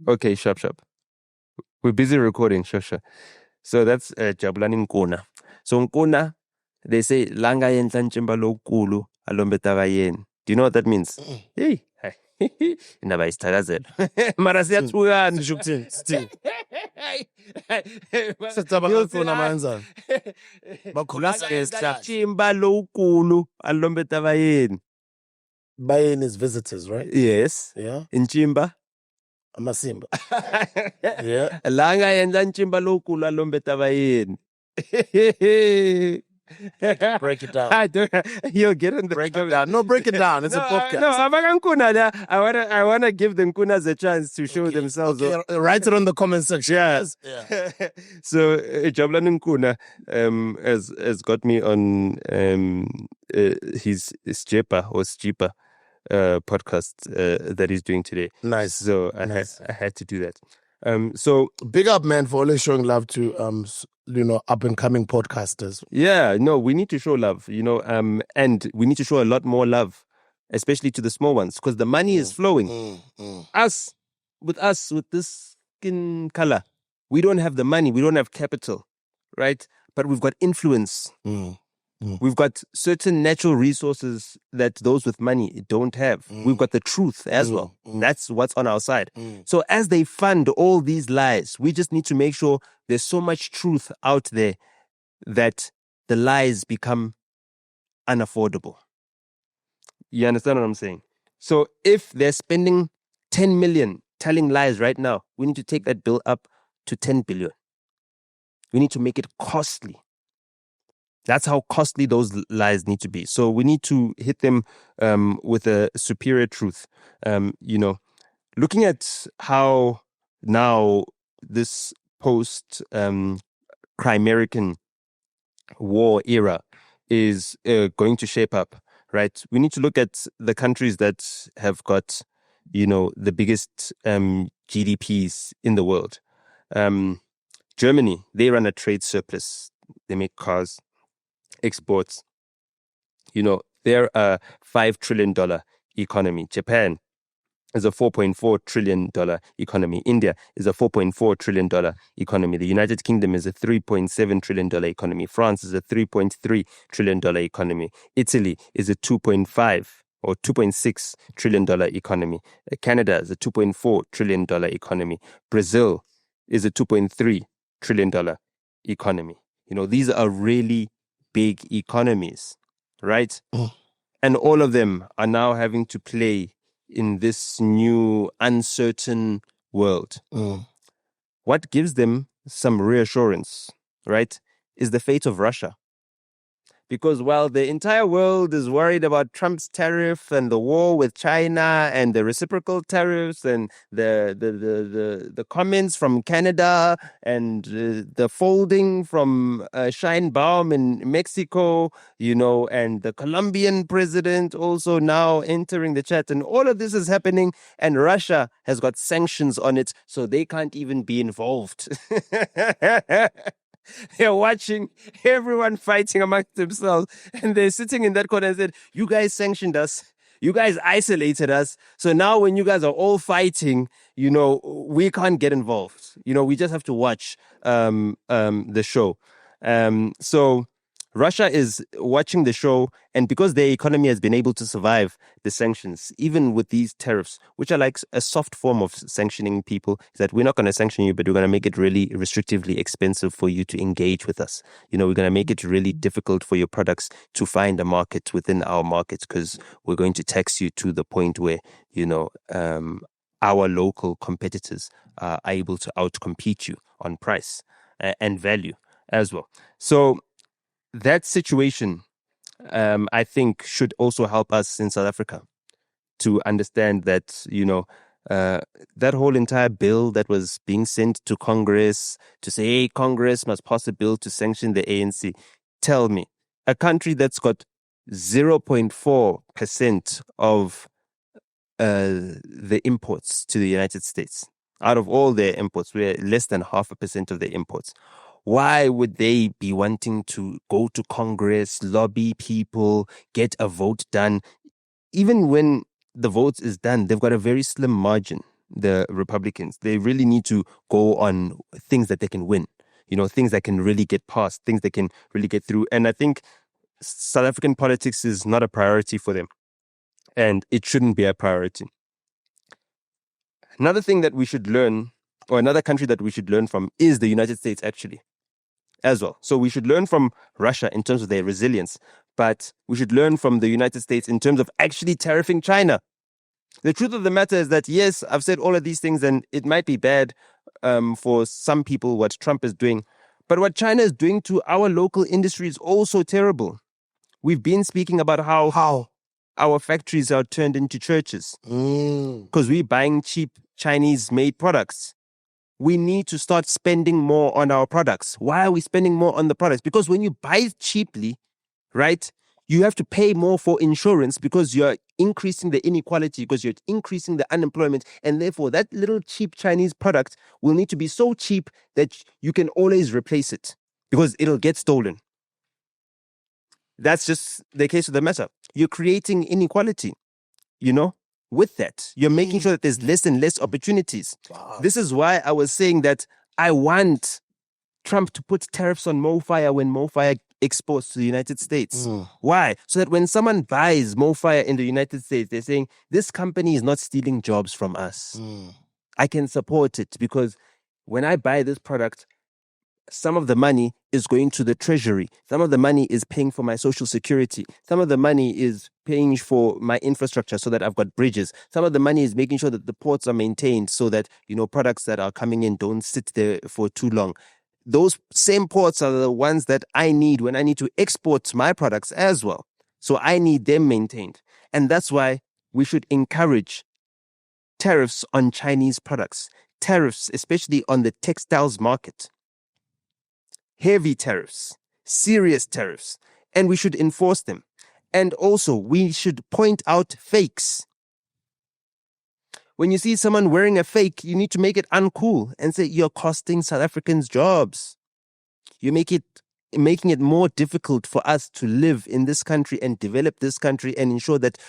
Okay, sharp. We're busy recording, sure. So that's Jabulani Nkuna. So Nkuna, they say langa yentla nchimba lokulu alombeta bayeni. Do you know what that means? Hey. Indaba isithakazelo. Mara siyathukana. Sithini? Sicabanga khona manza. Bakhulasa ngesihlahla. Nchimba lokulu alombeta bayeni. Bayeni is visitors, right? Yes. Yeah. Nchimba. Amasimba. Yeah. Langa yentla nchimba lokulu alombeta bayeni. Break it down. You'll get in the break it down. No, break it down. It's a podcast. I want to give the Nkunas a chance to show themselves. Okay. Write it on the comment section. Yes. Yeah. So Jabulani Nkuna has got me on his Jepa podcast that he's doing today. Nice. So I had to do that. So big up, man, for always showing love to up and coming podcasters. Yeah, no, we need to show love, and we need to show a lot more love, especially to the small ones, because the money is flowing. Us with this skin color, we don't have the money, we don't have capital, right? But we've got influence. We've got certain natural resources that those with money don't have. We've got the truth as well. That's what's on our side. So as they fund all these lies, we just need to make sure there's so much truth out there that the lies become unaffordable. You understand what I'm saying? So if they're spending 10 million telling lies right now, we need to take that bill up to 10 billion. We need to make it costly. That's how costly those lies need to be. So we need to hit them with a superior truth. Looking at how now this post-Crimerican war era is going to shape up, right? We need to look at the countries that have got, the biggest GDPs in the world. Germany, they run a trade surplus. They make cars. Exports, they're a $5 trillion economy. Japan is a $4.4 trillion economy. India is a $4.4 trillion economy. The United Kingdom is a $3.7 trillion economy. France is a $3.3 trillion economy. Italy is a $2.5 or $2.6 trillion economy. Canada is a $2.4 trillion economy. Brazil is a $2.3 trillion economy. These are really big economies, right? And all of them are now having to play in this new uncertain world. What gives them some reassurance, right, is the fate of Russia. Because while the entire world is worried about Trump's tariff and the war with China and the reciprocal tariffs and the comments from Canada and the folding from Sheinbaum in Mexico, and the Colombian president also now entering the chat, and all of this is happening, and Russia has got sanctions on it, so they can't even be involved. They're watching everyone fighting amongst themselves, and they're sitting in that corner and said, you guys sanctioned us. You guys isolated us. So now when you guys are all fighting, we can't get involved. We just have to watch the show. So Russia is watching the show, and because their economy has been able to survive the sanctions, even with these tariffs, which are like a soft form of sanctioning people, is that we're not going to sanction you, but we're going to make it really restrictively expensive for you to engage with us. We're going to make it really difficult for your products to find a market within our markets, because we're going to tax you to the point where, our local competitors are able to outcompete you on price and value as well. So that situation, I think, should also help us in South Africa to understand that, that whole entire bill that was being sent to Congress to say, hey, Congress must pass a bill to sanction the ANC. Tell me, a country that's got 0.4% of the imports to the United States, out of all their imports, we're less than 0.5% of their imports. Why would they be wanting to go to Congress, lobby people, get a vote done? Even when the vote is done, they've got a very slim margin, the Republicans. They really need to go on things that they can win, things that can really get passed, things that can really get through. And I think South African politics is not a priority for them, and it shouldn't be a priority. Another thing that we should learn, or another country that we should learn from, is the United States, actually, as well. So we should learn from Russia in terms of their resilience, but we should learn from the United States in terms of actually tariffing China. The truth of the matter is that, yes, I've said all of these things, and it might be bad for some people what Trump is doing, but what China is doing to our local industry is also terrible. We've been speaking about how our factories are turned into churches because we're buying cheap Chinese-made products. We need to start spending more on our products. Why are we spending more on the products? Because when you buy cheaply, right, you have to pay more for insurance because you're increasing the inequality, because you're increasing the unemployment. And therefore, that little cheap Chinese product will need to be so cheap that you can always replace it because it'll get stolen. That's just the case of the matter. You're creating inequality, with that. You're making sure that there's less and less opportunities. Wow. This is why I was saying that I want Trump to put tariffs on MoFire when MoFire exports to the United States. Why? So that when someone buys MoFire in the United States, they're saying, this company is not stealing jobs from us. I can support it because when I buy this product, some of the money is going to the treasury. Some of the money is paying for my social security. Some of the money is paying for my infrastructure so that I've got bridges. Some of the money is making sure that the ports are maintained so that, products that are coming in don't sit there for too long. Those same ports are the ones that I need when I need to export my products as well. So I need them maintained. And that's why we should encourage tariffs on Chinese products. Tariffs, especially on the textiles market. Heavy tariffs, serious tariffs, and we should enforce them. And also, we should point out fakes. When you see someone wearing a fake, you need to make it uncool and say, you're costing South Africans jobs. You're making it more difficult for us to live in this country and develop this country and ensure that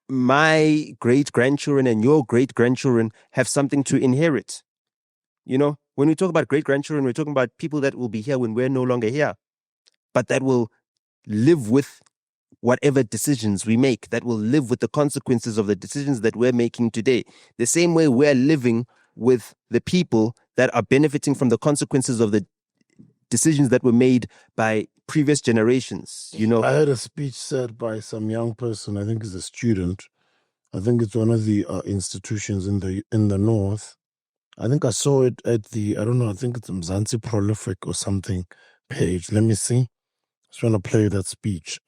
my great-grandchildren and your great-grandchildren have something to inherit. When we talk about great-grandchildren, we're talking about people that will be here when we're no longer here, but that will live with whatever decisions we make, that will live with the consequences of the decisions that we're making today. The same way we're living with the people that are benefiting from the consequences of the decisions that were made by previous generations, I heard a speech said by some young person, I think it's a student. I think it's one of the institutions in the north. I think I saw it at I think it's Mzansi Prolific or something page. Let me see. I was trying to play that speech.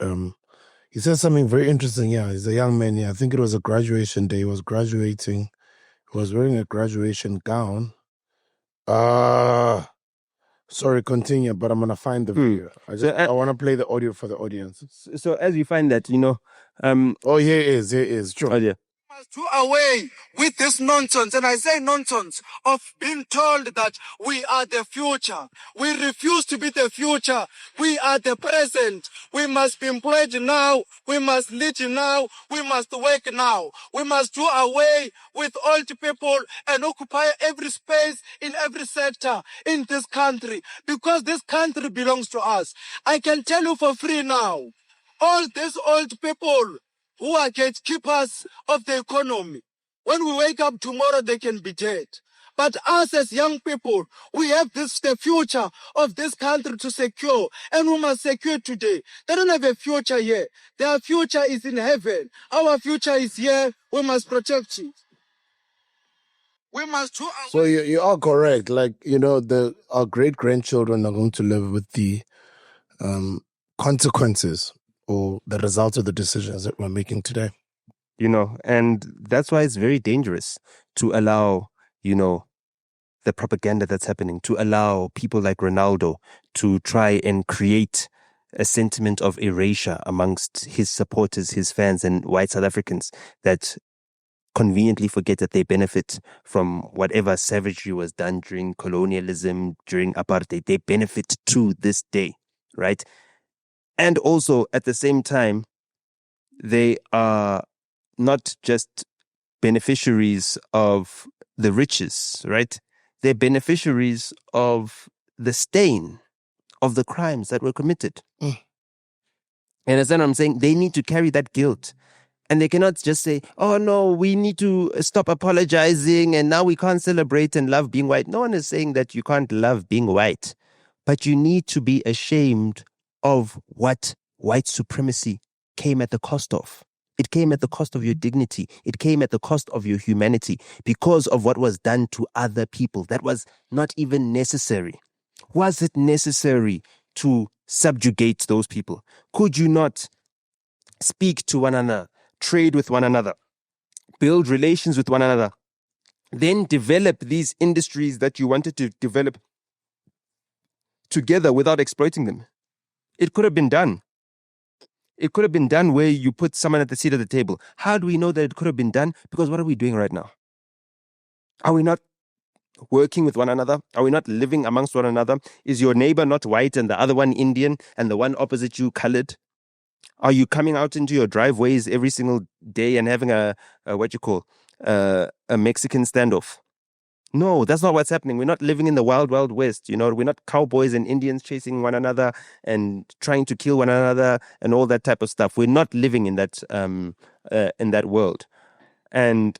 He said something very interesting. Yeah, he's a young man. Yeah, I think it was a graduation day. He was graduating. He was wearing a graduation gown. Sorry, continue, but I'm going to find the video. I want to play the audio for the audience. So as you find that, here it is. Sure. Oh, yeah. must do away with this nonsense, and I say nonsense, of being told that we are the future. We refuse to be the future. We are the present. We must be employed now. We must lead now. We must work now. We must do away with old people and occupy every space in every sector in this country, because this country belongs to us. I can tell you for free now, all these old people who are gatekeepers of the economy, when we wake up tomorrow, they can be dead. But us as young people, we have the future of this country to secure, and we must secure today. They don't have a future here. Their future is in heaven. Our future is here. We must protect it. We must do So you are correct. Like, our great grandchildren are going to live with the consequences or the results of the decisions that we're making today. And that's why it's very dangerous to allow, the propaganda that's happening, to allow people like Renaldo to try and create a sentiment of erasure amongst his supporters, his fans, and white South Africans that conveniently forget that they benefit from whatever savagery was done during colonialism, during apartheid. They benefit to this day, right? And also, at the same time, they are not just beneficiaries of the riches, right? They're beneficiaries of the stain of the crimes that were committed. And as I'm saying, they need to carry that guilt. And they cannot just say, oh no, we need to stop apologizing and now we can't celebrate and love being white. No one is saying that you can't love being white, but you need to be ashamed of what white supremacy came at the cost of. It came at the cost of your dignity. It came at the cost of your humanity because of what was done to other people. That was not even necessary. Was it necessary to subjugate those people? Could you not speak to one another, trade with one another, build relations with one another, then develop these industries that you wanted to develop together without exploiting them? It could have been done. It could have been done where you put someone at the seat of the table. How do we know that it could have been done? Because what are we doing right now? Are we not working with one another? Are we not living amongst one another? Is your neighbor not white and the other one Indian and the one opposite you colored? Are you coming out into your driveways every single day and having a Mexican standoff? No, that's not what's happening. We're not living in the wild, wild west. We're not cowboys and Indians chasing one another and trying to kill one another and all that type of stuff. We're not living in that world. And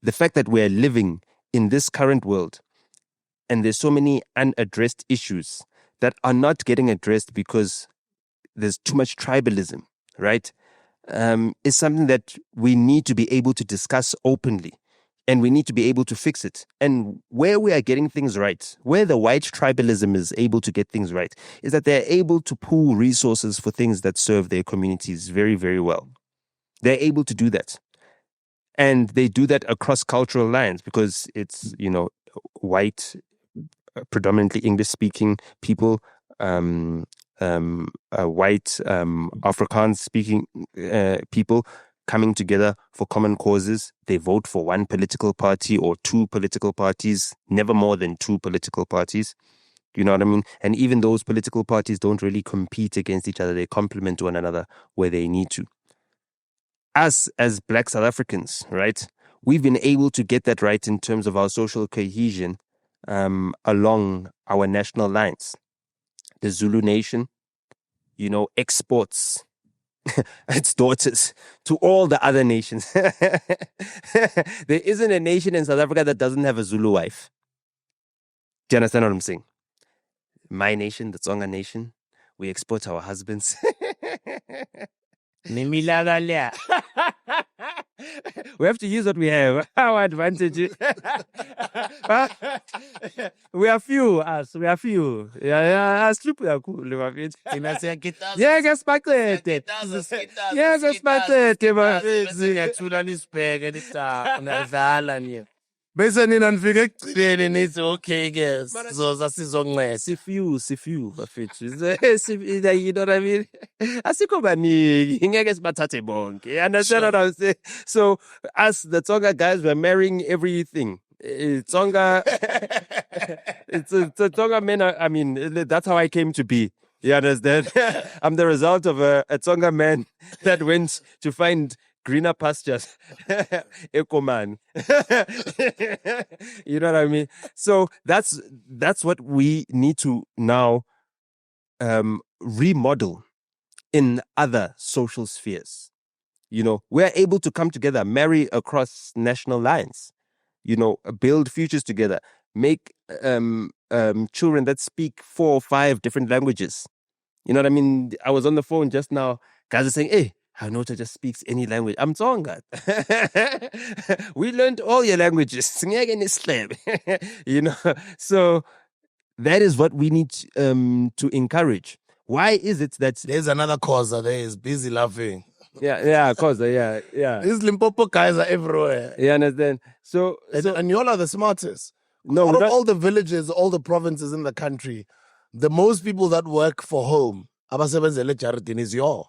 the fact that we're living in this current world and there's so many unaddressed issues that are not getting addressed because there's too much tribalism, right? Is something that we need to be able to discuss openly. And we need to be able to fix it. And where we are getting things right, where the white tribalism is able to get things right, is that they're able to pool resources for things that serve their communities very, very well. They're able to do that. And they do that across cultural lines because it's, white, predominantly English-speaking people, white Afrikaans-speaking people coming together for common causes. They vote for one political party or two political parties, never more than two political parties. You know what I mean? And even those political parties don't really compete against each other. They complement one another where they need to. Us as Black South Africans, right? We've been able to get that right in terms of our social cohesion along our national lines. The Zulu nation, exports its daughters to all the other nations. There isn't a nation in South Africa that doesn't have a Zulu wife. Do you understand what I'm saying? My nation, the Tsonga nation, we export our husbands. We have to use what we have. Our advantage. We are few, us. We are few. Yeah, sleep we are cool. Yeah, guess back there. Yeah, guess back there. Bese nina nifike ekugcineni nithi okay ke sizoza sizonceda. Sifiu bafethu. You know what I mean? Asikho baningi, ngeke sibathathe bonke. You understand what I'm saying? So us, the Tsonga guys, were marrying everything. Tsonga, it's a Tsonga men. I mean, that's how I came to be. You understand? I'm the result of a Tsonga man that went to find greener pastures. Ecoman. You know what I mean? So that's what we need to now remodel in other social spheres. You know, we're able to come together, marry across national lines, you know, build futures together, make children that speak 4 or 5 different languages. You know what I mean? I was on the phone just now, guys are saying, hey, NOTA just speaks any language. I'm Tsonga. We learned all your languages. You know, so that is what we need to encourage. Why is it that There's another cause there is busy laughing. cause These Limpopo guys are everywhere. you understand? So And y'all are the smartest. no, Out we're of not, all the villages, all the provinces in the country, the most people that work for home, abasebenzele ejaridini, is y'all.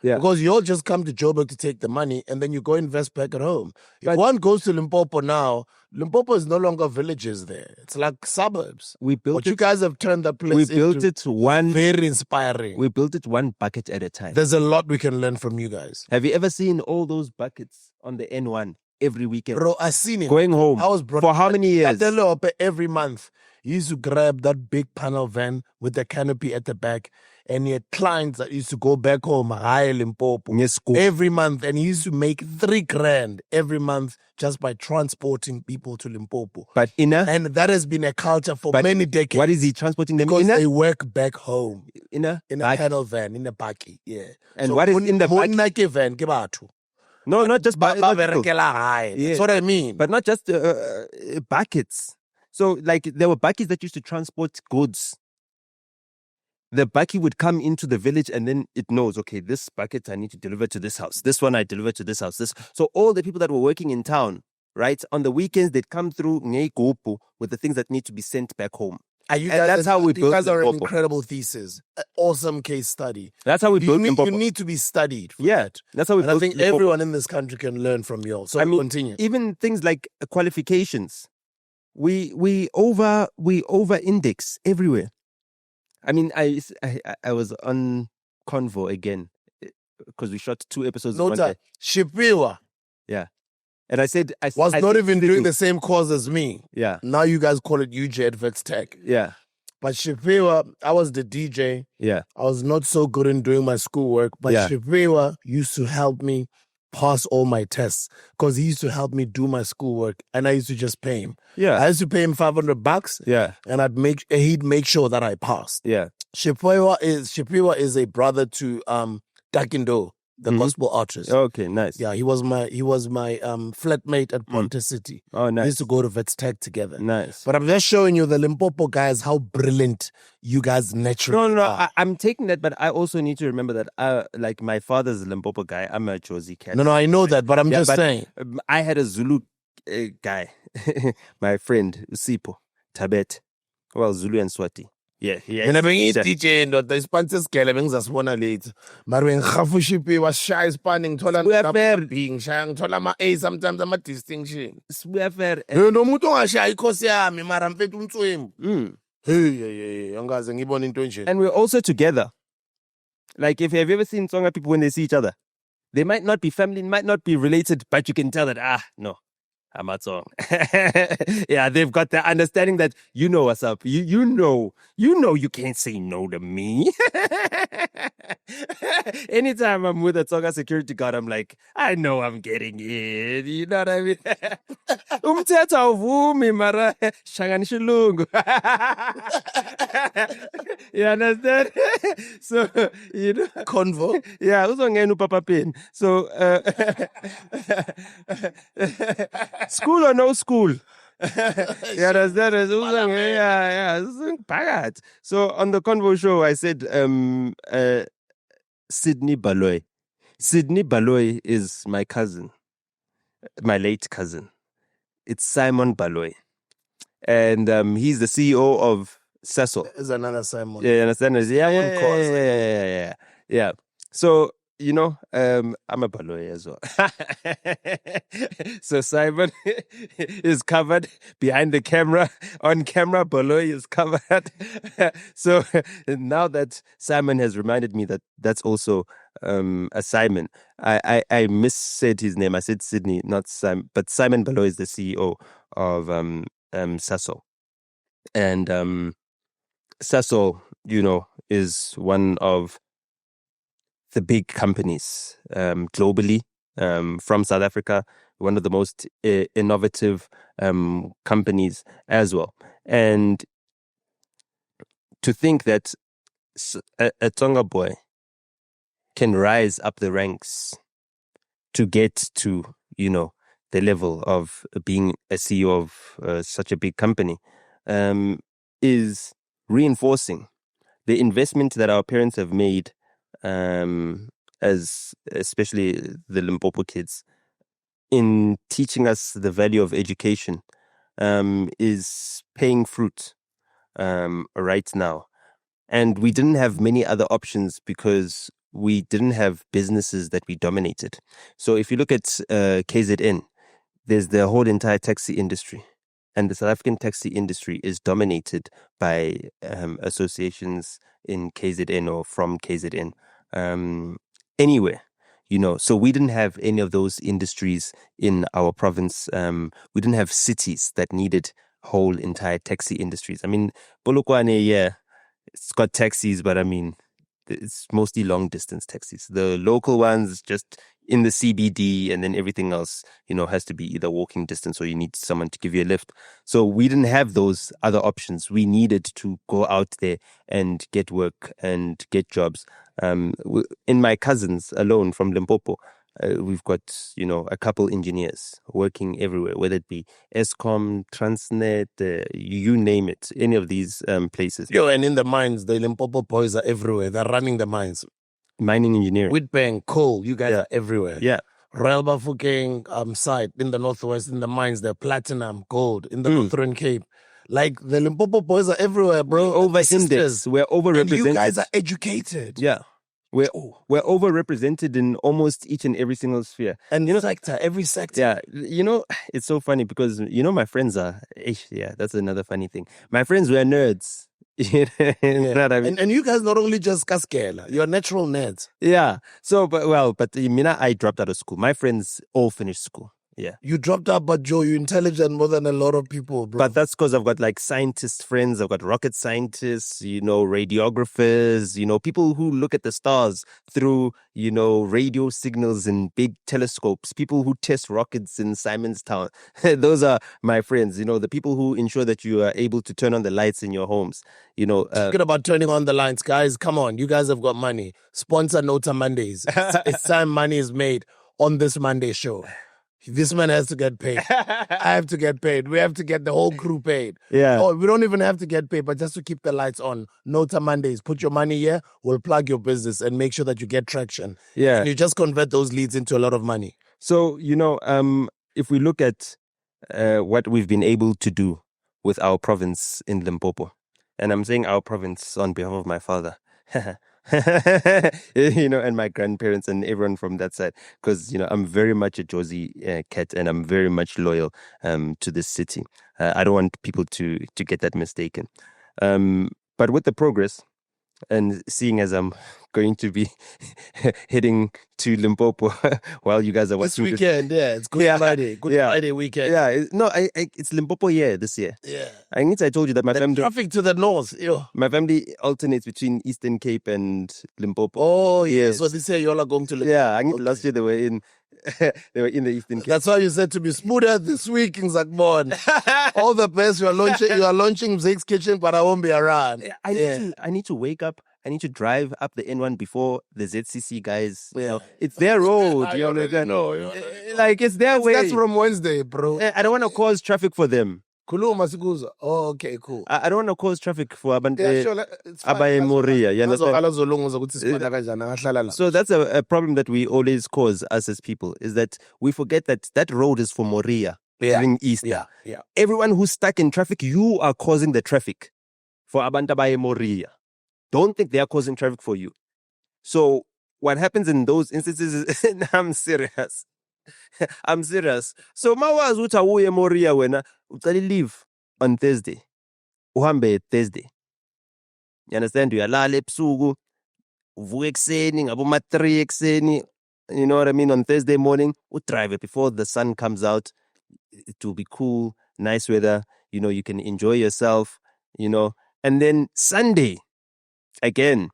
yeah. Because y'all just come to Joburg to take the money and then you go invest back at home. If But- one goes to Limpopo now, Limpopo is no longer villages there. It's like suburbs. We built But you it. guys have turned that place We built into it one. very inspiring. We built it one bucket at a time. There's a lot we can learn from you guys. Have you ever seen all those buckets on the N1 every weekend? Bro, I seen it. Going home. I was brought For how many years? Every month, he used to grab that big panel van with the canopy at the back, and he had clients that used to go back home, high Limpopo, every month, and he used to make 3 grand every month just by transporting people to Limpopo. But inner, And that has been a culture for many decades. what is he transporting them Because in? they work back home In a panel van, in a baki, yeah. And what is in the baki? Baki? Van, ke batho. No, not just Ba buckets. berekela high. Yeah. That's what I mean. But not just buckets. So, like, there were buckets that used to transport goods. The bucket would come into the village and then it knows, okay, this bucket I need to deliver to this house. This one I deliver to this house. So all the people that were working in town, right, on the weekends, they'd come through Ngeigopo with the things that need to be sent back home. And that's how we you built guys are an Limpopo. incredible thesis. An awesome case study. That's how we built Limpopo. You need to be studied for Yeah, that. that's how we And I built think Limpopo. everyone in this country can learn from you all. So I mean, continue. even things like qualifications, we over index everywhere. I mean, I was on Convo again because we shot 2 episodes. in one NOTA, day. Shipiwa And I said was I not said even Sydney. doing the same course as me. Yeah, Now you guys call it UJ Adverts Tech. yeah, But Shipiwa, I was the DJ. yeah. I was not so good in doing my schoolwork. But Yeah. Shipiwa used to help me pass all my tests because he used to help me do my schoolwork and I used to just pay him. I Yeah, used to pay him $500 yeah, and he'd make sure that I passed. yeah. Shipiwa is a brother to Dakindo, the Mhm. gospel artist. Okay, nice. Yeah, he was my flatmate at Ponte City. Oh, We nice, used to go to Vets Tech together. nice. But I'm just showing you the Limpopo guys how brilliant you guys naturally No. are. I'm taking that, but I also need to remember that like my father's a Limpopo guy. I'm a Josie cat. No, I know that, but I'm Yeah, just but- saying. I had a Zulu guy, my friend Usipo Tabet. Well, Zulu and Swati. Yeah. Mina bengiyi-DJ ndoda isipansi esigele bengizasibona late. Mara bengihafu Shipiwa shy isipani ngithola Swear. B, ngithola ama-A sometimes ama-distinction. Swear fair. Nomuntu ongashayi ikhosi yami mara mfethu umtswembu. Mm. Hey, angaze ngibone into nje. And we're also together. Like, have you ever seen Tsonga people when they see each other? They might not be family, might not be related, but you can tell that, no, I'm a Tsong. Yeah, they've got the understanding that you know what's up. You know you can't say no to me. Anytime I'm with a Tsonga security guard, I'm like, I know I'm getting in. You know what I mean? Umthetho awuvumi mara hlanganisha ilungu. You understand? So, you know. Convo. Yeah, uzongena upapa pen. So, school or no school? Yeah, that's Pagat. So on the Convo show, I said Sydney Baloy. Sydney Baloy is my cousin, my late cousin. It's Simon Baloyi. And he's the CEO of SAHRC. There's another Simon. Yeah, you understand? Yeah. Yeah. So, I'm a Baloyi as well. So Simon is covered behind the camera. On camera, Baloyi is covered. So now that Simon has reminded me that that's also a Simon, I missaid his name. I said Sydney, not Simon. But Simon Baloyi is the CEO of SAHRC. And SAHRC, is one of the big companies globally from South Africa, one of the most innovative companies as well. And to think that a Tonga boy can rise up the ranks to get to, the level of being a CEO of such a big company is reinforcing the investment that our parents have made, as especially the Limpopo kids, in teaching us the value of education, is paying fruit right now. And we didn't have many other options because we didn't have businesses that we dominated. So if you look at KZN, there's the whole entire taxi industry. And the South African taxi industry is dominated by associations in KZN or from KZN. Anywhere, so we didn't have any of those industries in our province. We didn't have cities that needed whole entire taxi industries. I mean, Polokwane, yeah, it's got taxis, but I mean, it's mostly long distance taxis. The local ones just in the CBD, and then everything else, has to be either walking distance or you need someone to give you a lift. So we didn't have those other options. We needed to go out there and get work and get jobs. In my cousins alone from Limpopo, we've got, a couple engineers working everywhere, whether it be Eskom, Transnet, you name it, any of these places. And in the mines, the Limpopo boys are everywhere. They're running the mines. Mining engineering. Witbank, coal, you guys are everywhere. Yeah. Royal Bafokeng site in the northwest, in the mines, they're platinum, gold, in the Northern Cape. Like, the Limpopo boys are everywhere, bro. Over-indexed. We're overrepresented. And you guys are educated. Yeah. We're overrepresented in almost each and every single sphere. And sector, every sector. Yeah. It's so funny because, my friends are, that's another funny thing. My friends were nerds. You know what I mean? And you guys not only just kaskela, you're natural nerds. Yeah. So, but I dropped out of school. My friends all finished school. Yeah. You dropped out, but Joe, you're intelligent more than a lot of people, bro. But that's because I've got scientist friends. I've got rocket scientists, radiographers, people who look at the stars through, radio signals and big telescopes, people who test rockets in Simonstown. Those are my friends, the people who ensure that you are able to turn on the lights in your homes. Talking about turning on the lights, guys, come on. You guys have got money. Sponsor NOTA Mondays. It's time money is made on this Monday show. This man has to get paid. I have to get paid. We have to get the whole crew paid. Yeah. Oh, we don't even have to get paid, but just to keep the lights on. NOTA Mondays. Put your money here. We'll plug your business and make sure that you get traction. Yeah. And you just convert those leads into a lot of money. So, if we look at what we've been able to do with our province in Limpopo, and I'm saying our province on behalf of my father, and my grandparents and everyone from that side, because I'm very much a Josie cat, and I'm very much loyal to this city. I don't want people to get that mistaken. But with the progress, and seeing as I'm going to be heading to Limpopo while you guys are watching this weekend, it's Good Friday, Friday weekend. Yeah, it's Limpopo this year. Yeah, I told you that my family traffic to the north. My family alternates between Eastern Cape and Limpopo. Oh yes, so this year you all are going to Limpopo. Yeah, last year they were in the Eastern Cape. That's why you said to be smoother this week in Zakbon. All the best. You are launching Mzakes Kitchen, but I won't be around. I need to wake up. I need to drive up the N1 before the ZCC guys. It's their road. It's their way. That's from Wednesday, bro. I don't want to cause traffic for them. Oh, okay, cool. I don't want to cause traffic for Abaye Moria. You understand? So So that's a problem that we always cause, us as people, is that we forget that road is for Moria. during Easter. Everyone who's stuck in traffic, you are causing the traffic for abantu abaye Moria. Don't think they are causing traffic for you. So what happens in those instances is, I'm serious. I'm serious. So mawazi uthi awuye Moria wena, ucela leave on Thursday. Uhambe Thursday. You understand? Uyalala ebusuku, uvuka ekseni, ngaboma 3 ekseni. You know what I mean? On Thursday morning, drive it before the sun comes out. It will be cool, nice weather. You know, you can enjoy yourself, you know. And then Sunday, again,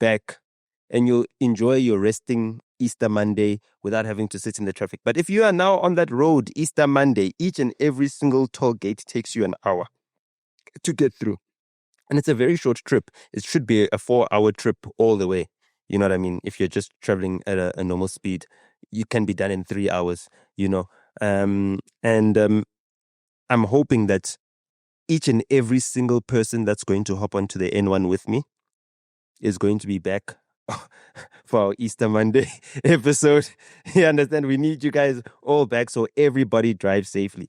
back. And you'll enjoy your resting Easter Monday without having to sit in the traffic. But if you are now on that road Easter Monday, each and every single toll gate takes you an hour to get through. And it's a very short trip. It should be a 4-hour trip all the way. You know what I mean? If you're just traveling at a normal speed, you can be done in 3 hours, you know. I'm hoping that each and every single person that's going to hop onto the N1 with me is going to be back for our Easter Monday episode. You understand? We need you guys all back so everybody drives safely.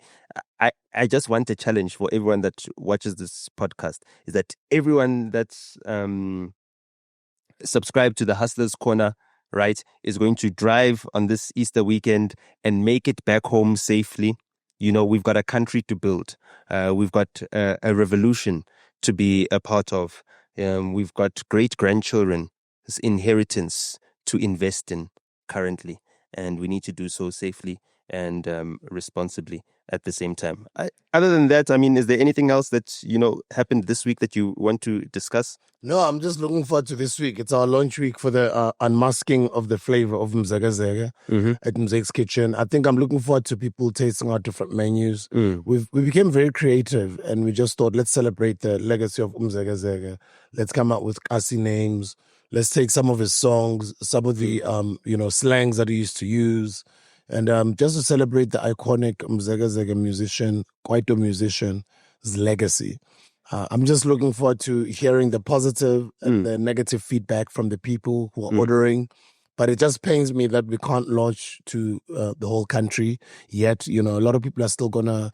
I just want a challenge for everyone that watches this podcast, is that everyone that's subscribed to the Hustlers Corner, right, is going to drive on this Easter weekend and make it back home safely. You know, we've got a country to build. We've got a revolution to be a part of. We've got great-grandchildren's inheritance to invest in currently. And we need to do so safely and responsibly at the same time. Other than that, I mean, is there anything else that, you know, happened this week that you want to discuss? No, I'm just looking forward to this week. It's our launch week for the unmasking of the flavor of Mzakes at Mzakes Kitchen. I think I'm looking forward to people tasting our different menus. We became very creative and we just thought, let's celebrate the legacy of Mzakes. Let's come up with Kasi names. Let's take some of his songs, some of the slangs that he used to use. And just to celebrate the iconic Mzakes musician, Kwaito musician's legacy. I'm just looking forward to hearing the positive and the negative feedback from the people who are ordering. But it just pains me that we can't launch to the whole country yet. You know, a lot of people are still going to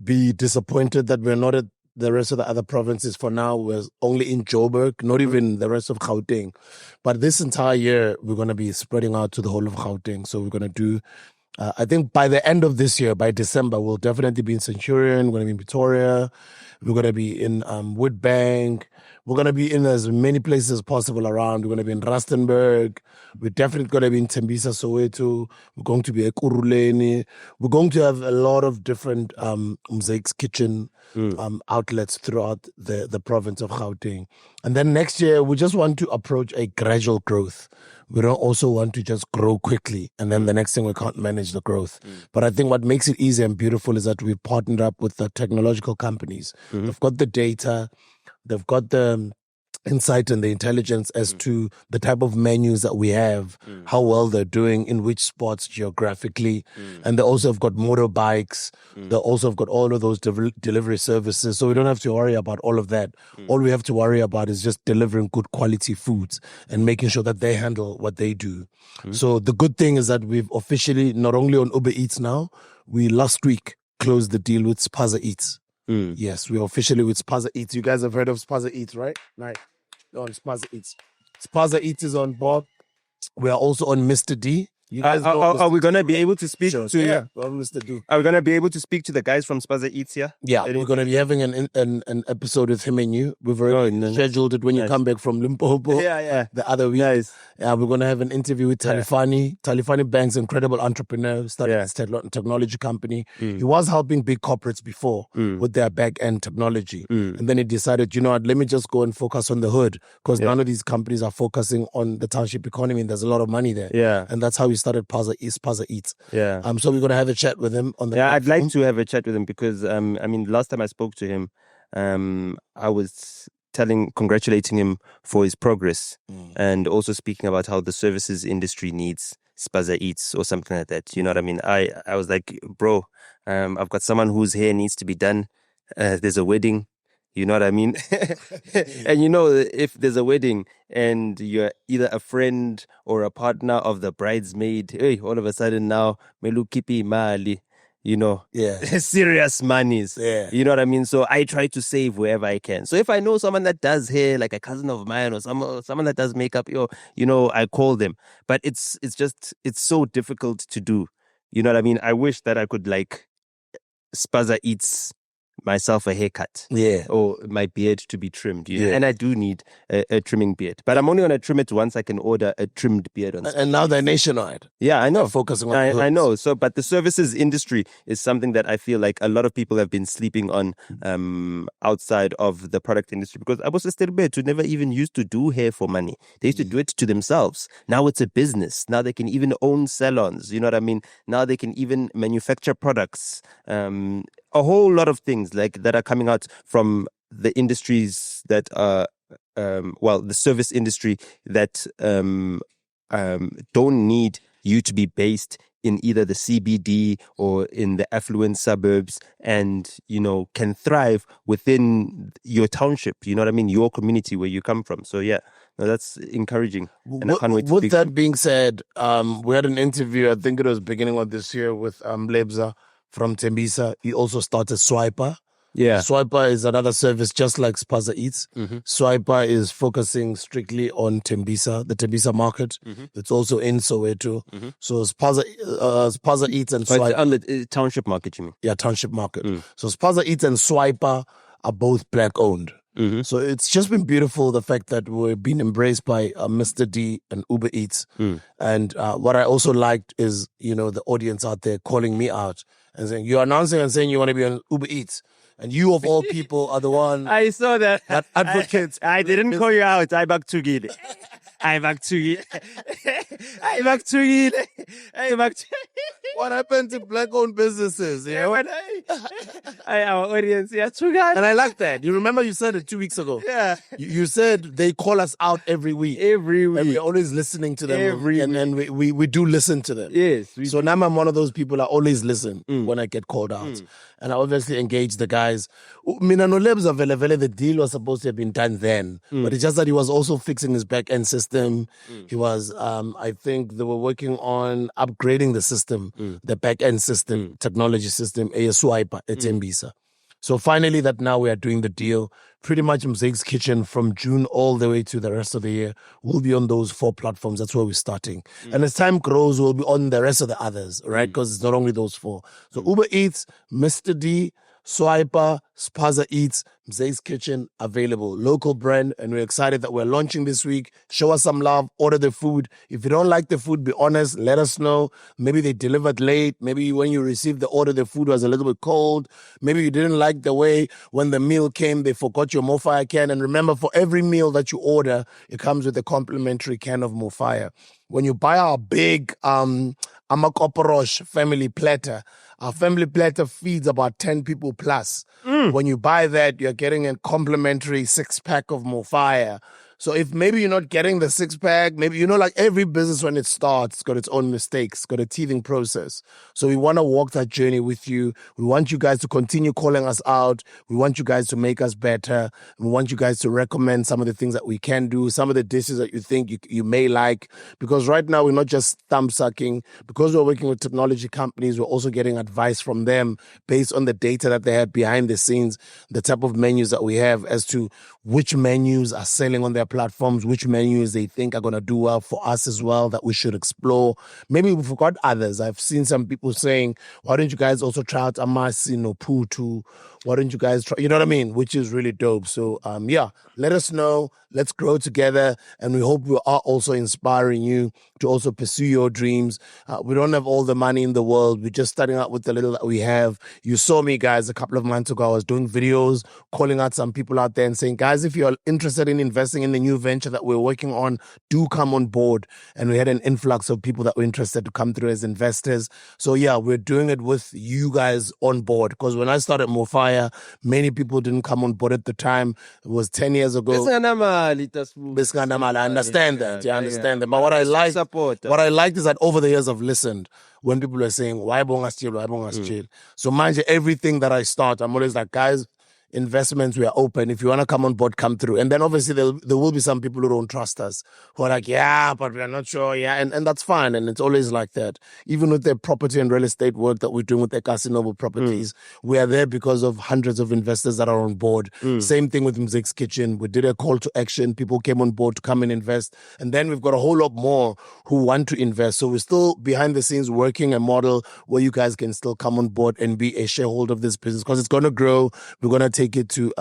be disappointed that we're not at the rest of the other provinces. For now, we're only in Joburg, not even the rest of Gauteng. But this entire year, we're going to be spreading out to the whole of Gauteng. So we're going to do, I think by the end of this year, by December, we'll definitely be in Centurion, we're going to be in Pretoria, we're going to be in Woodbank, we're going to be in as many places as possible around. We're going to be in Rustenburg, we're definitely going to be in Tembisa, Soweto, we're going to be at Kuruleni, we're going to have a lot of different Mzakes Kitchen outlets throughout the province of Gauteng. And then next year, we just want to approach a gradual growth. We don't also want to just grow quickly and then the next thing we can't manage the growth. But I think what makes it easy and beautiful is that we've partnered up with the technological companies. They've got the data, they've got the insight and the intelligence as to the type of menus that we have, how well they're doing, in which spots geographically. And they also have got motorbikes. They also have got all of those delivery services. So we don't have to worry about all of that. All we have to worry about is just delivering good quality foods and making sure that they handle what they do. So the good thing is that we've officially, not only on Uber Eats now, we last week closed the deal with Spaza Eats. Yes, we're officially with Spaza Eats. You guys have heard of Spaza Eats, right? Right. On Spaza Eats. Spaza Eats is on board. We are also on Mr. D. You guys are we going to be able to speak to... Yeah, well, Mr. D. Are we going to be able to speak to the guys from Spaza Eats here? Yeah, we're going to be having an episode with him and you. We've already scheduled it when you come back from Limpopo. Yeah. The other week. Nice. Yeah, we're going to have an interview with Talifani. Talifani Bank's incredible entrepreneur, started his technology company. He was helping big corporates before with their back-end technology. And then he decided, you know what, let me just go and focus on the hood because none of these companies are focusing on the township economy and there's a lot of money there. Yeah. And that's how he started Spaza Eats. Yeah. So we're going to have a chat with him on the platform. I'd like platform. to have a chat with him because, last time I spoke to him, I was congratulating him for his progress and also speaking about how the services industry needs Spaza Eats or something like that. You know what I mean? I was like, bro, I've got someone whose hair needs to be done. There's a wedding. You know what I mean? And you know, if there's a wedding and you're either a friend or a partner of the bridesmaid, hey, all of a sudden now, melu kipi mali. Yeah. serious monies. Yeah. You know what I mean? So I try to save wherever I can. So if I know someone that does hair, like a cousin of mine, or someone that does makeup, I call them. But it's so difficult to do. You know what I mean? I wish that I could like Spaza eats myself a haircut, or my beard to be trimmed, and I do need a trimming beard, but I'm only going to trim it once I can order a trimmed beard on. And now they're nationwide. Yeah, I know. Focusing on I know. So, but the services industry is something that I feel like a lot of people have been sleeping on outside of the product industry, because I was a bit who never even used to do hair for money. They used to do it to themselves. Now it's a business. Now they can even own salons. You know what I mean? Now they can even manufacture products. A whole lot of things like that are coming out from the industries that are, the service industry that don't need you to be based in either the CBD or in the affluent suburbs, and can thrive within your township. You know what I mean? Your community where you come from. So yeah, no, that's encouraging. And I can't wait to with that being said, we had an interview, I think it was beginning of this year, with Lebza from Tembisa. He also started Swiper. Yeah. Swiper is another service just like Spaza Eats. Swiper is focusing strictly on Tembisa, the Tembisa market. It's also in Soweto. So Spaza Eats and Swiper. On the township market, you mean? Yeah, township market. So Spaza Eats and Swiper are both black owned. So it's just been beautiful, the fact that we're being embraced by Mr. D and Uber Eats. And what I also liked is, the audience out there calling me out and saying, you're announcing and saying you want to be on Uber Eats. And you, of all people, are the one. I saw that. That advocates. I didn't call you out. I back to it. What happened to black-owned businesses? Our audience, And I like that. You remember you said it 2 weeks ago. Yeah. You said they call us out every week. And we're always listening to them. And we do listen to them. Yes. So now I'm one of those people. I always listen when I get called out. And I obviously engage the guys. Mina no Lebza vele vele, the deal was supposed to have been done then. But it's just that he was also fixing his back-end system. He was, I think they were working on upgrading the system, the back-end system, technology system, a Swiper, a Tembisa. So finally that now we are doing the deal. Pretty much Mzakes Kitchen from June all the way to the rest of the year will be on those 4 platforms. That's where we're starting. And as time grows, we'll be on the rest of the others, right? Because it's not only those 4. So Uber Eats, Mr. D, Swiper, Spaza Eats, Mzakes Kitchen, available. Local brand, and we're excited that we're launching this week. Show us some love, order the food. If you don't like the food, be honest, let us know. Maybe they delivered late. Maybe when you received the order, the food was a little bit cold. Maybe you didn't like the way when the meal came, they forgot your Mofire can. And remember, for every meal that you order, it comes with a complimentary can of Mofire. When you buy our big Amakoporosh family platter, our family platter feeds about 10 people plus. When you buy that, you're getting a complimentary 6-pack of Mofire. So if maybe you're not getting the 6-pack, maybe, like every business when it starts, it's got its own mistakes, got a teething process. So we want to walk that journey with you. We want you guys to continue calling us out. We want you guys to make us better. We want you guys to recommend some of the things that we can do, some of the dishes that you think you may like. Because right now we're not just thumb sucking. Because we're working with technology companies, we're also getting advice from them based on the data that they have behind the scenes, the type of menus that we have as to which menus are selling on their platforms, which menus they think are going to do well for us as well that we should explore. Maybe we forgot others. I've seen some people saying, why don't you guys also try out Amasi no Putu? Why don't you guys try, you know what I mean? Which is really dope. So, let us know. Let's grow together. And we hope we are also inspiring you to also pursue your dreams. We don't have all the money in the world. We're just starting out with the little that we have. You saw me, guys, a couple of months ago. I was doing videos, calling out some people out there and saying, guys, if you're interested in investing in the new venture that we're working on, do come on board. And we had an influx of people that were interested to come through as investors. So, we're doing it with you guys on board. Because when I started Mofire, many people didn't come on board at the time. It was 10 years ago. I understand that. I understand that. But what I liked is that over the years I've listened when people are saying, why bonga still? So mind you, everything that I start, I'm always like, guys, investments, we are open. If you want to come on board, come through. And then obviously there will be some people who don't trust us, who are like, yeah, but we are not sure. Yeah, and that's fine. And it's always like that. Even with the property and real estate work that we're doing with the Casino properties, we are there because of hundreds of investors that are on board. Same thing with Mzakes Kitchen. We did a call to action. People came on board to come and invest. And then we've got a whole lot more who want to invest. So we're still behind the scenes working a model where you guys can still come on board and be a shareholder of this business, because it's going to grow. We're going to take it to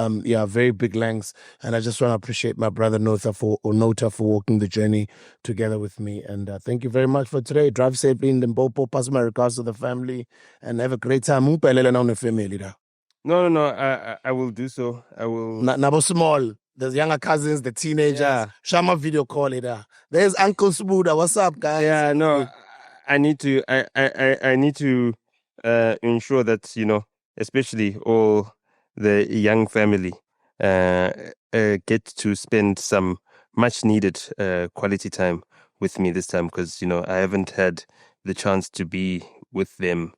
very big lengths. And I just want to appreciate my brother NOTA for walking the journey together with me. And thank you very much for today. Drive safely in Limpopo. Pass my regards to the family and have a great time. No. I will do so. I will. Nabo small. There's younger cousins, the teenagers. Yeah. Shama video call it. There's Uncle Smuda. What's up, guys? Yeah, no. I need to. I need to ensure that, you know, especially all the young family get to spend some much needed quality time with me this time, because, you know, I haven't had the chance to be with them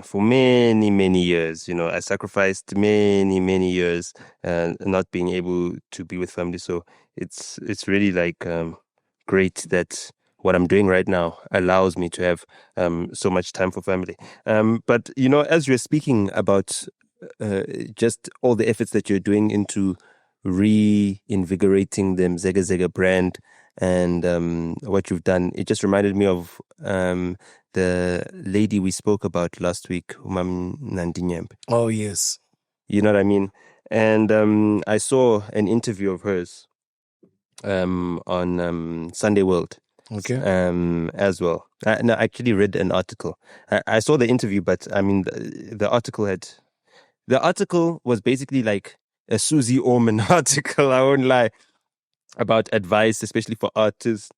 for many, many years. You know, I sacrificed many, many years not being able to be with family. So it's really like great that what I'm doing right now allows me to have so much time for family. But, you know, as you're speaking about just all the efforts that you're doing into reinvigorating the Mzakes brand and what you've done, it just reminded me of the lady we spoke about last week, Umam Nandinyembe. Oh, yes. You know what I mean? And I saw an interview of hers on Sunday World. Okay. As well. No, I actually read an article. I saw the interview, but I mean, the article was basically like a Susie Orman article, I won't lie, about advice, especially for artists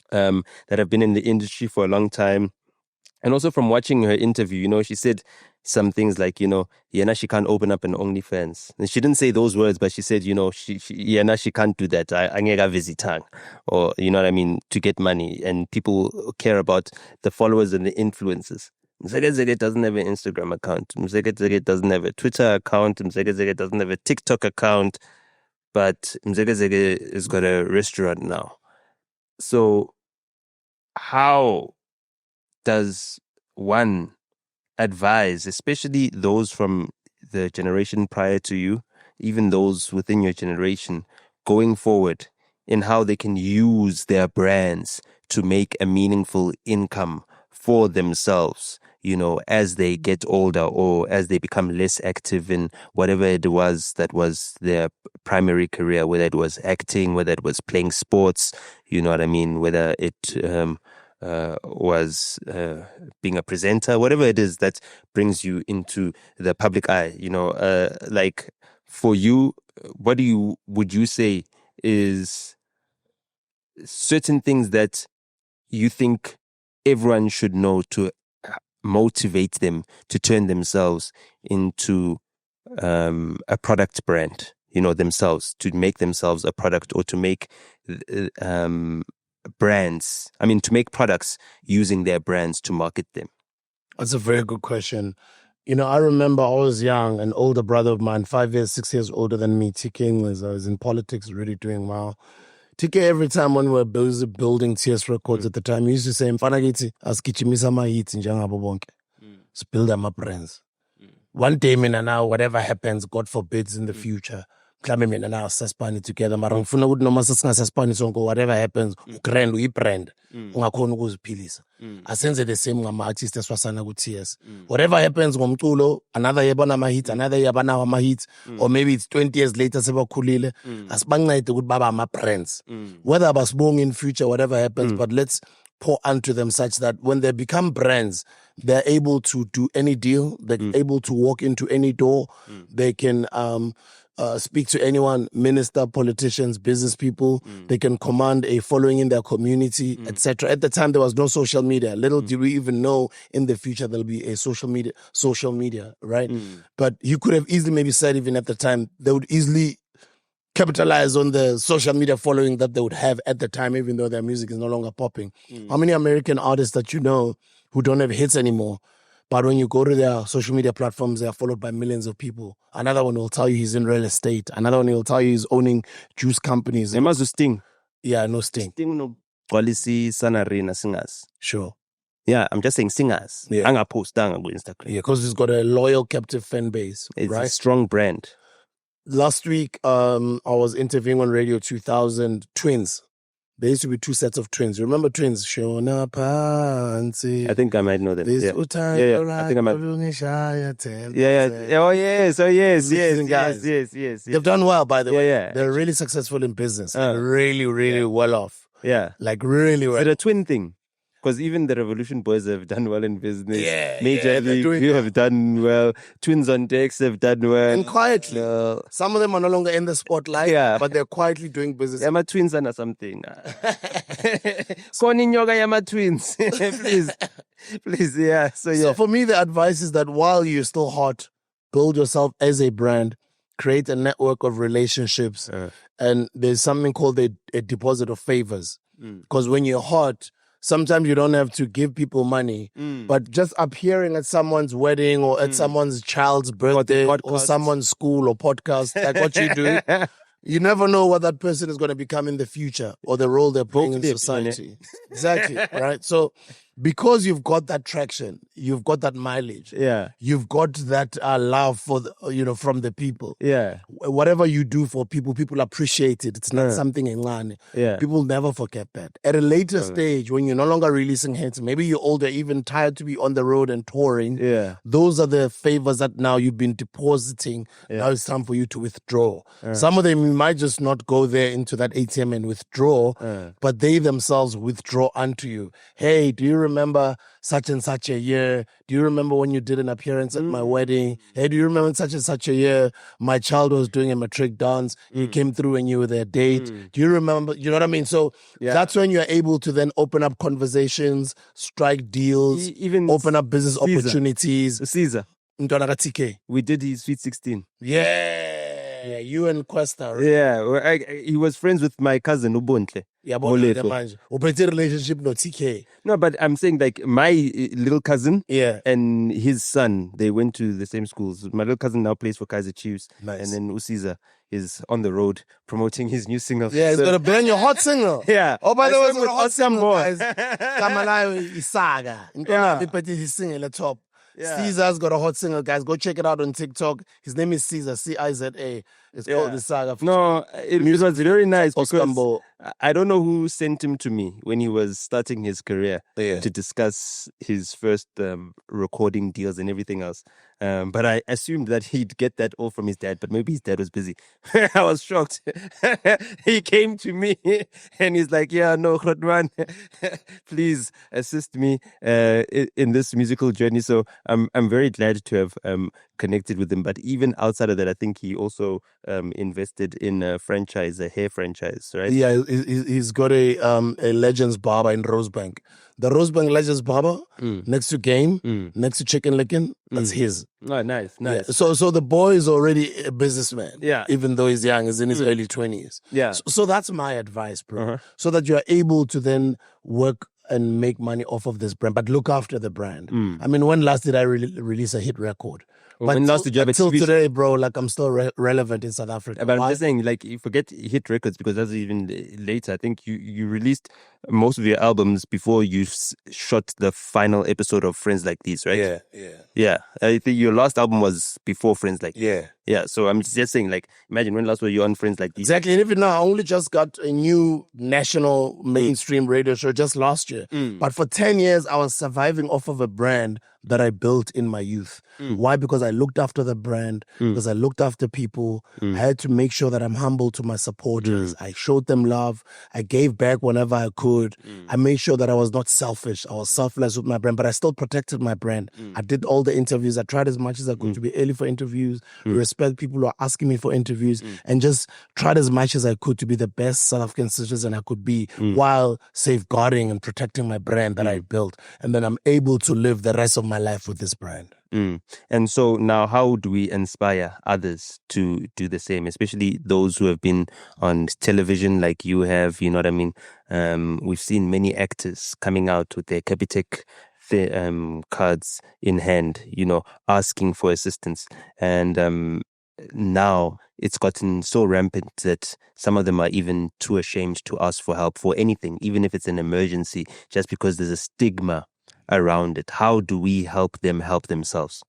that have been in the industry for a long time. And also from watching her interview, you know, she said some things like, you know, Yena, she can't open up an OnlyFans. And she didn't say those words, but she said, you know, Yena, she can't do that. I ngeka visiting, or, you know what I mean, to get money. And people care about the followers and the influencers. Mzakes doesn't have an Instagram account. Mzakes doesn't have a Twitter account. Mzakes doesn't have a TikTok account. But Mzakes has got a restaurant now. So how does one advise, especially those from the generation prior to you, even those within your generation, going forward in how they can use their brands to make a meaningful income for themselves, you know, as they get older or as they become less active in whatever it was that was their primary career, whether it was acting, whether it was playing sports, you know what I mean, whether it was being a presenter, whatever it is that brings you into the public eye, you know, like for you, what would you say is certain things that you think everyone should know to motivate them to turn themselves into a product brand, you know, themselves, to make themselves a product, or to make brands, I mean, to make products using their brands to market them? That's a very good question. You know, I remember I was young, an older brother of mine, 5 years, 6 years older than me, TK English. I was in politics, really doing well. TK, every time when we were busy building TS Records at the time, he used to say, Mfana githi, asigichimisa ama-hits njengabo bonke. Build my brands. One day, now, whatever happens, God forbids in the future, mhlawumbe now sasipani together, mara ngifuna ukuthi noma sesingasasipani sonke, whatever happens, ugrand, uyi-brand, ungakhona ukuziphilisa. Asenze the same ngama-artists eswasana ku-TS. Whatever happens ngomculo, another year banama-hits, another year banawo ama-hits, or maybe it's 20 years later sebakhulile, asibancede ukuthi baba ama-brands. Whether abasibonge in future, whatever happens, but let's pour onto them such that when they become brands, they're able to do any deal, they're able to walk into any door, they can speak to anyone, minister, politicians, business people. They can command a following in their community, etc. At the time, there was no social media. Little did we even know in the future there'll be a social media, right? But you could have easily maybe said even at the time, they would easily capitalize on the social media following that they would have at the time, even though their music is no longer popping. How many American artists that you know who don't have hits anymore, But when you go to their social media platforms, they are followed by millions of people. Another one will tell you he's in real estate. Another one will tell you he's owning juice companies. Sting. Yeah, no Sting. Sting no policy sanarina singers. Sure. Yeah, I'm just saying singers. Yeah. Anga post on Instagram. Yeah, because he's got a loyal captive fan base. It's right? a strong brand. Last week, I was interviewing on Radio 2000 twins. There used to be two sets of twins. You remember twins? Shona Pansi. I think I might know them. Yeah. I think I might. Yeah. Oh yes. Yes. They've done well, by the way. Yeah. They're really successful in business. Really well off. Yeah. Like really well. Is it a twin thing? Because even the Revolution Boys have done well in business. Major League, you have done well. Twins on Decks have done well. And quietly. Some of them are no longer in the spotlight, but they're quietly doing business. Yama twins and something. Koni nyoga Yama twins. Please, yeah. So for me, the advice is that while you're still hot, build yourself as a brand, create a network of relationships, and there's something called a deposit of favors. Because when you're hot, sometimes you don't have to give people money, but just appearing at someone's wedding or at someone's child's birthday or someone's school or podcast, like what you do, you never know what that person is going to become in the future or the role they're playing in society. Exactly, right? So because you've got that traction, you've got that mileage, you've got that love for the, from the people. Whatever you do for people, people appreciate it. It's not something in line. People never forget that. At a later stage, when you're no longer releasing hits, maybe you're older, even tired to be on the road and touring. Those are the favors that now you've been depositing. Now it's time for you to withdraw. Some of them you might just not go there into that ATM and withdraw, but they themselves withdraw unto you. Hey, do you remember such and such a year? Do you remember when you did an appearance at my wedding? Hey, do you remember such and such a year my child was doing a matric dance? You came through and you were their date. Do you remember? You know what I mean? So that's when you're able to then open up conversations, strike deals, even open up business opportunities. Caesar. We did his Sweet 16. Yeah, you and Questa. Right? Yeah, he was friends with my cousin Ubuntle. Yeah, but relationship no TK. No, but I'm saying like my little cousin and his son, they went to the same schools. My little cousin now plays for Kaizer Chiefs. Nice. And then Usiza is on the road promoting his new single. Yeah, he's going to burn your hot single. Yeah. Oh, by the way, it's a hot single, guys. Kamalayo Isaga. He's singing at the top. Caesar's got a hot single, guys. Go check it out on TikTok. His name is Caesar, Ciza. It's called The Saga. No, it was very nice because I don't know who sent him to me when he was starting his career to discuss his first recording deals and everything else. But I assumed that he'd get that all from his dad, but maybe his dad was busy. I was shocked. He came to me and he's like, no, Khodwan, please assist me in this musical journey. So I'm very glad to have connected with him. But even outside of that, I think he also invested in a franchise, a hair franchise, right? Yeah, he's got a Legends Barber in Rosebank. The Rosebank Legends Barber, next to Game, next to Chicken Lickin', that's his. Oh, nice. Yeah. So the boy is already a businessman. Yeah. Even though he's young, he's in his early 20s. Yeah. So that's my advice, bro. So that you're able to then work and make money off of this brand, but look after the brand. I mean, when last did I release a hit record? But when last did you have until today, bro, like I'm still relevant in South Africa. But I'm just saying, like, you forget hit records because that's even later. I think you released most of your albums before you shot the final episode of Friends Like These, right? Yeah. I think your last album was before Friends Like These. Yeah, so I'm just saying, like, imagine when last were you on Friends Like These? Exactly, and even now, I only just got a new national mainstream radio show just last year. But for 10 years, I was surviving off of a brand that I built in my youth. Why? Because I looked after the brand, because I looked after people. I had to make sure that I'm humble to my supporters. I showed them love. I gave back whenever I could. I made sure that I was not selfish. I was selfless with my brand, but I still protected my brand. I did all the interviews. I tried as much as I could to be early for interviews, respect people who are asking me for interviews, and just tried as much as I could to be the best South African citizen I could be while safeguarding and protecting my brand that I built. And then I'm able to live the rest of my life with this brand. And so now how do we inspire others to do the same, especially those who have been on television like you have, you know what I mean? We've seen many actors coming out with their Capitec cards in hand, asking for assistance. And now it's gotten so rampant that some of them are even too ashamed to ask for help for anything, even if it's an emergency, just because there's a stigma around it. How do we help them help themselves?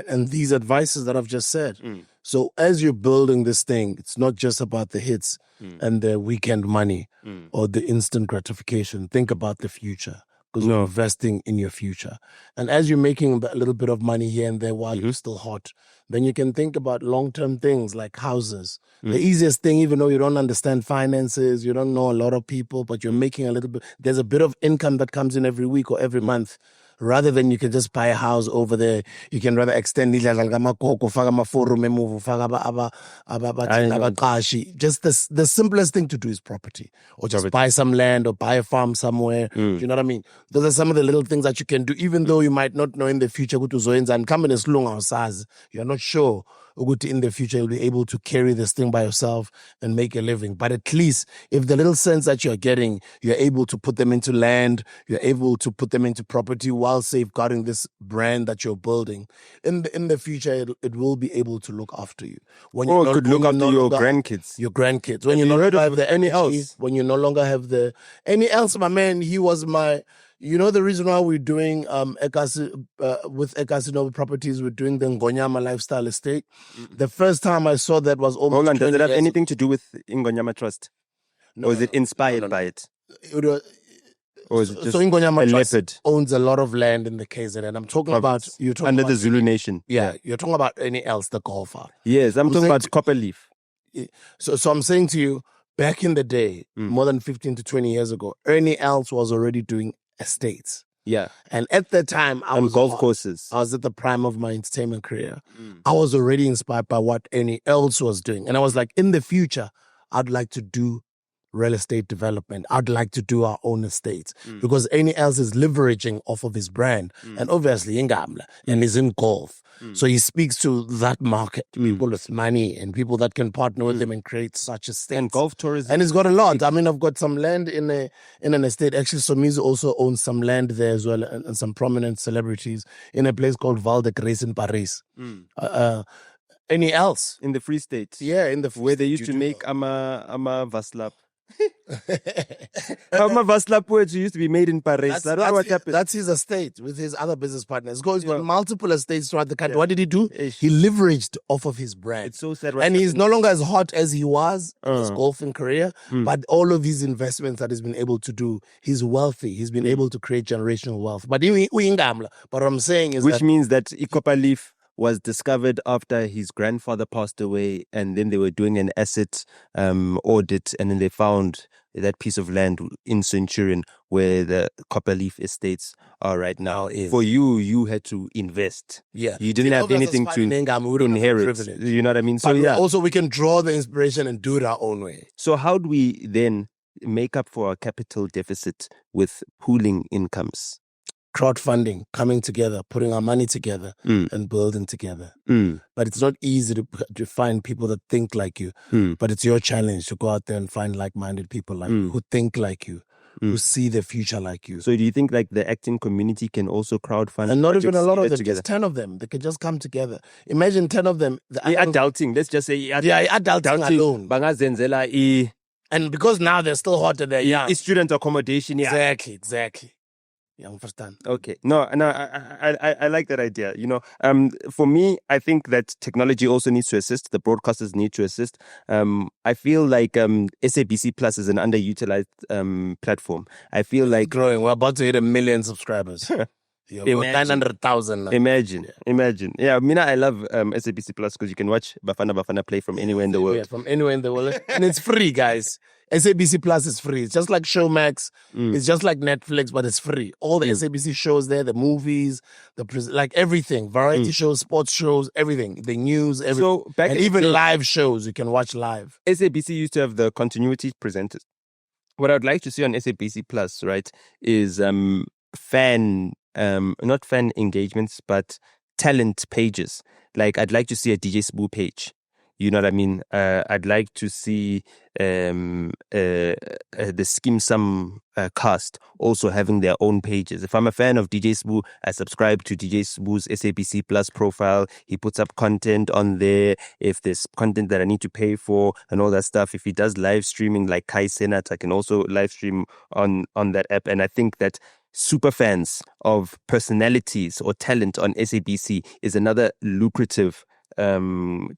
And these advices that I've just said. So as you're building this thing, it's not just about the hits and the weekend money or the instant gratification. Think about the future, because you're investing in your future. And as you're making a little bit of money here and there while you're still hot, then you can think about long-term things like houses. The easiest thing, even though you don't understand finances, you don't know a lot of people, but you're making a little bit, there's a bit of income that comes in every week or every month. Rather than you can just buy a house over there, you can rather extend it. Just the simplest thing to do is property, or just buy some land or buy a farm somewhere. You know what I mean? Those are some of the little things that you can do, even though you might not know in the future. You're not sure in the future you'll be able to carry this thing by yourself and make a living. But at least if the little cents that you're getting, you're able to put them into land, you're able to put them into property while safeguarding this brand that you're building. In the future, it will be able to look after you. It could look after your grandkids. Your grandkids. When you no longer have the any else. When you no longer have the any else, my man, he was my... You know the reason why we're doing with Ekasino Properties, we're doing the Ngonyama Lifestyle Estate. The first time I saw that was almost... Hold on, does it have anything to do with Ngonyama Trust? No, or is it inspired by it? Or is it just Ngonyama Trust leopard? Owns a lot of land in the KZN. I'm talking about... You're talking under about, the Zulu Nation. Yeah, you're talking about any else, the golfer. Yes, I'm talking about Copperleaf. So I'm saying to you, back in the day, more than 15 to 20 years ago, Ernie Els was already doing estates. Yeah. And at that time, I was golf courses. I was at the prime of my entertainment career. I was already inspired by what any else was doing. And I was like, in the future, I'd like to do real estate development. I'd like to do our own estates because any else is leveraging off of his brand. And obviously, Ingamla, and he's in golf. So he speaks to that market, people with money and people that can partner with him and create such estates. And golf tourism. And he's got a lot. I mean, I've got some land in an estate. Actually, Somizi also owns some land there as well, and some prominent celebrities in a place called Val de Grace in Paris. Any else? In the Free State. Yeah, in the Free where they used to make Ama Vaslap. Ama Vaslap poetry used to be made in Paris. What happened. That's his estate with his other business partners. He's got multiple estates throughout the country. What did he do? He leveraged off of his brand. It's so sad. And he's no longer as hot as he was in his golfing career, but all of his investments that he's been able to do, he's wealthy. He's been able to create generational wealth. But what I'm saying is which means that Copperleaf was discovered after his grandfather passed away, and then they were doing an asset audit, and then they found that piece of land in Centurion where the Copperleaf estates are right now. For you had to invest. Yeah. You didn't have anything to inherit. You know what I mean? So also we can draw the inspiration and do it our own way. So how do we then make up for our capital deficit with pooling incomes? Crowdfunding, coming together, putting our money together and building together. But it's not easy to find people that think like you. But it's your challenge to go out there and find like-minded people like you, who think like you, who see the future like you. So do you think like the acting community can also crowdfund? And not even a lot of them, just 10 of them. They can just come together. Imagine 10 of them. Adulting, let's just say adulting alone. And because now they're still hot and they're young. It's student accommodation. Exactly. Yeah, I understand. Okay. No, I like that idea. For me, I think that technology also needs to assist. The broadcasters need to assist. I feel like SABC Plus is an underutilized platform. I feel like growing. We're about to hit 1 million subscribers. 900,000. Imagine. Yeah, I love SABC Plus because you can watch Bafana play from anywhere in the world. Yeah, from anywhere in the world. And it's free, guys. SABC Plus is free. It's just like Showmax. It's just like Netflix, but it's free. All the SABC shows there, the movies, like everything. Variety shows, sports shows, everything. The news, everything. So and even live shows, you can watch live. SABC used to have the continuity presenters. What I would like to see on SABC Plus, right, is not fan engagements, but talent pages. Like I'd like to see a DJ Spoo page. You know what I mean? I'd like to see the Skim Sum cast also having their own pages. If I'm a fan of DJ Sbu, I subscribe to DJ Sbu's SABC Plus profile. He puts up content on there. If there's content that I need to pay for and all that stuff, if he does live streaming like Kai Senat, I can also live stream on that app. And I think that super fans of personalities or talent on SABC is another lucrative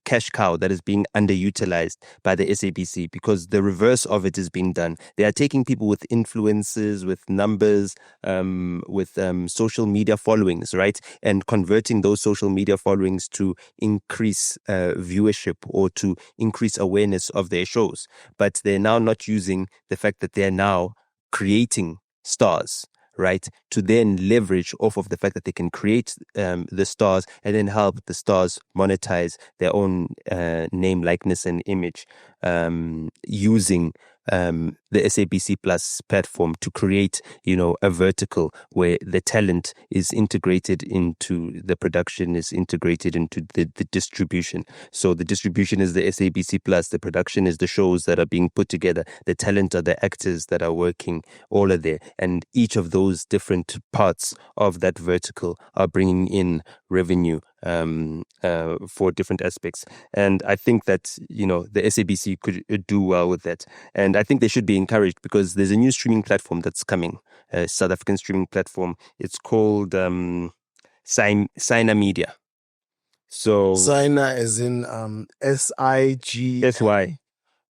cash cow that is being underutilized by the SABC, because the reverse of it is being done. They are taking people with influences, with numbers, with social media followings, right? And converting those social media followings to increase viewership or to increase awareness of their shows. But they're now not using the fact that they're now creating stars, right, to then leverage off of the fact that they can create the stars and then help the stars monetize their own name, likeness, and image using the SABC Plus platform to create, a vertical where the talent is integrated into the production, is integrated into the distribution. So the distribution is the SABC Plus, the production is the shows that are being put together, the talent are the actors that are working, all are there. And each of those different parts of that vertical are bringing in revenue for different aspects. And I think that, the SABC could do well with that. And I think they should be encouraged, because there's a new streaming platform that's coming, a South African streaming platform. It's called Signa Media. So Signa is in SIG SY.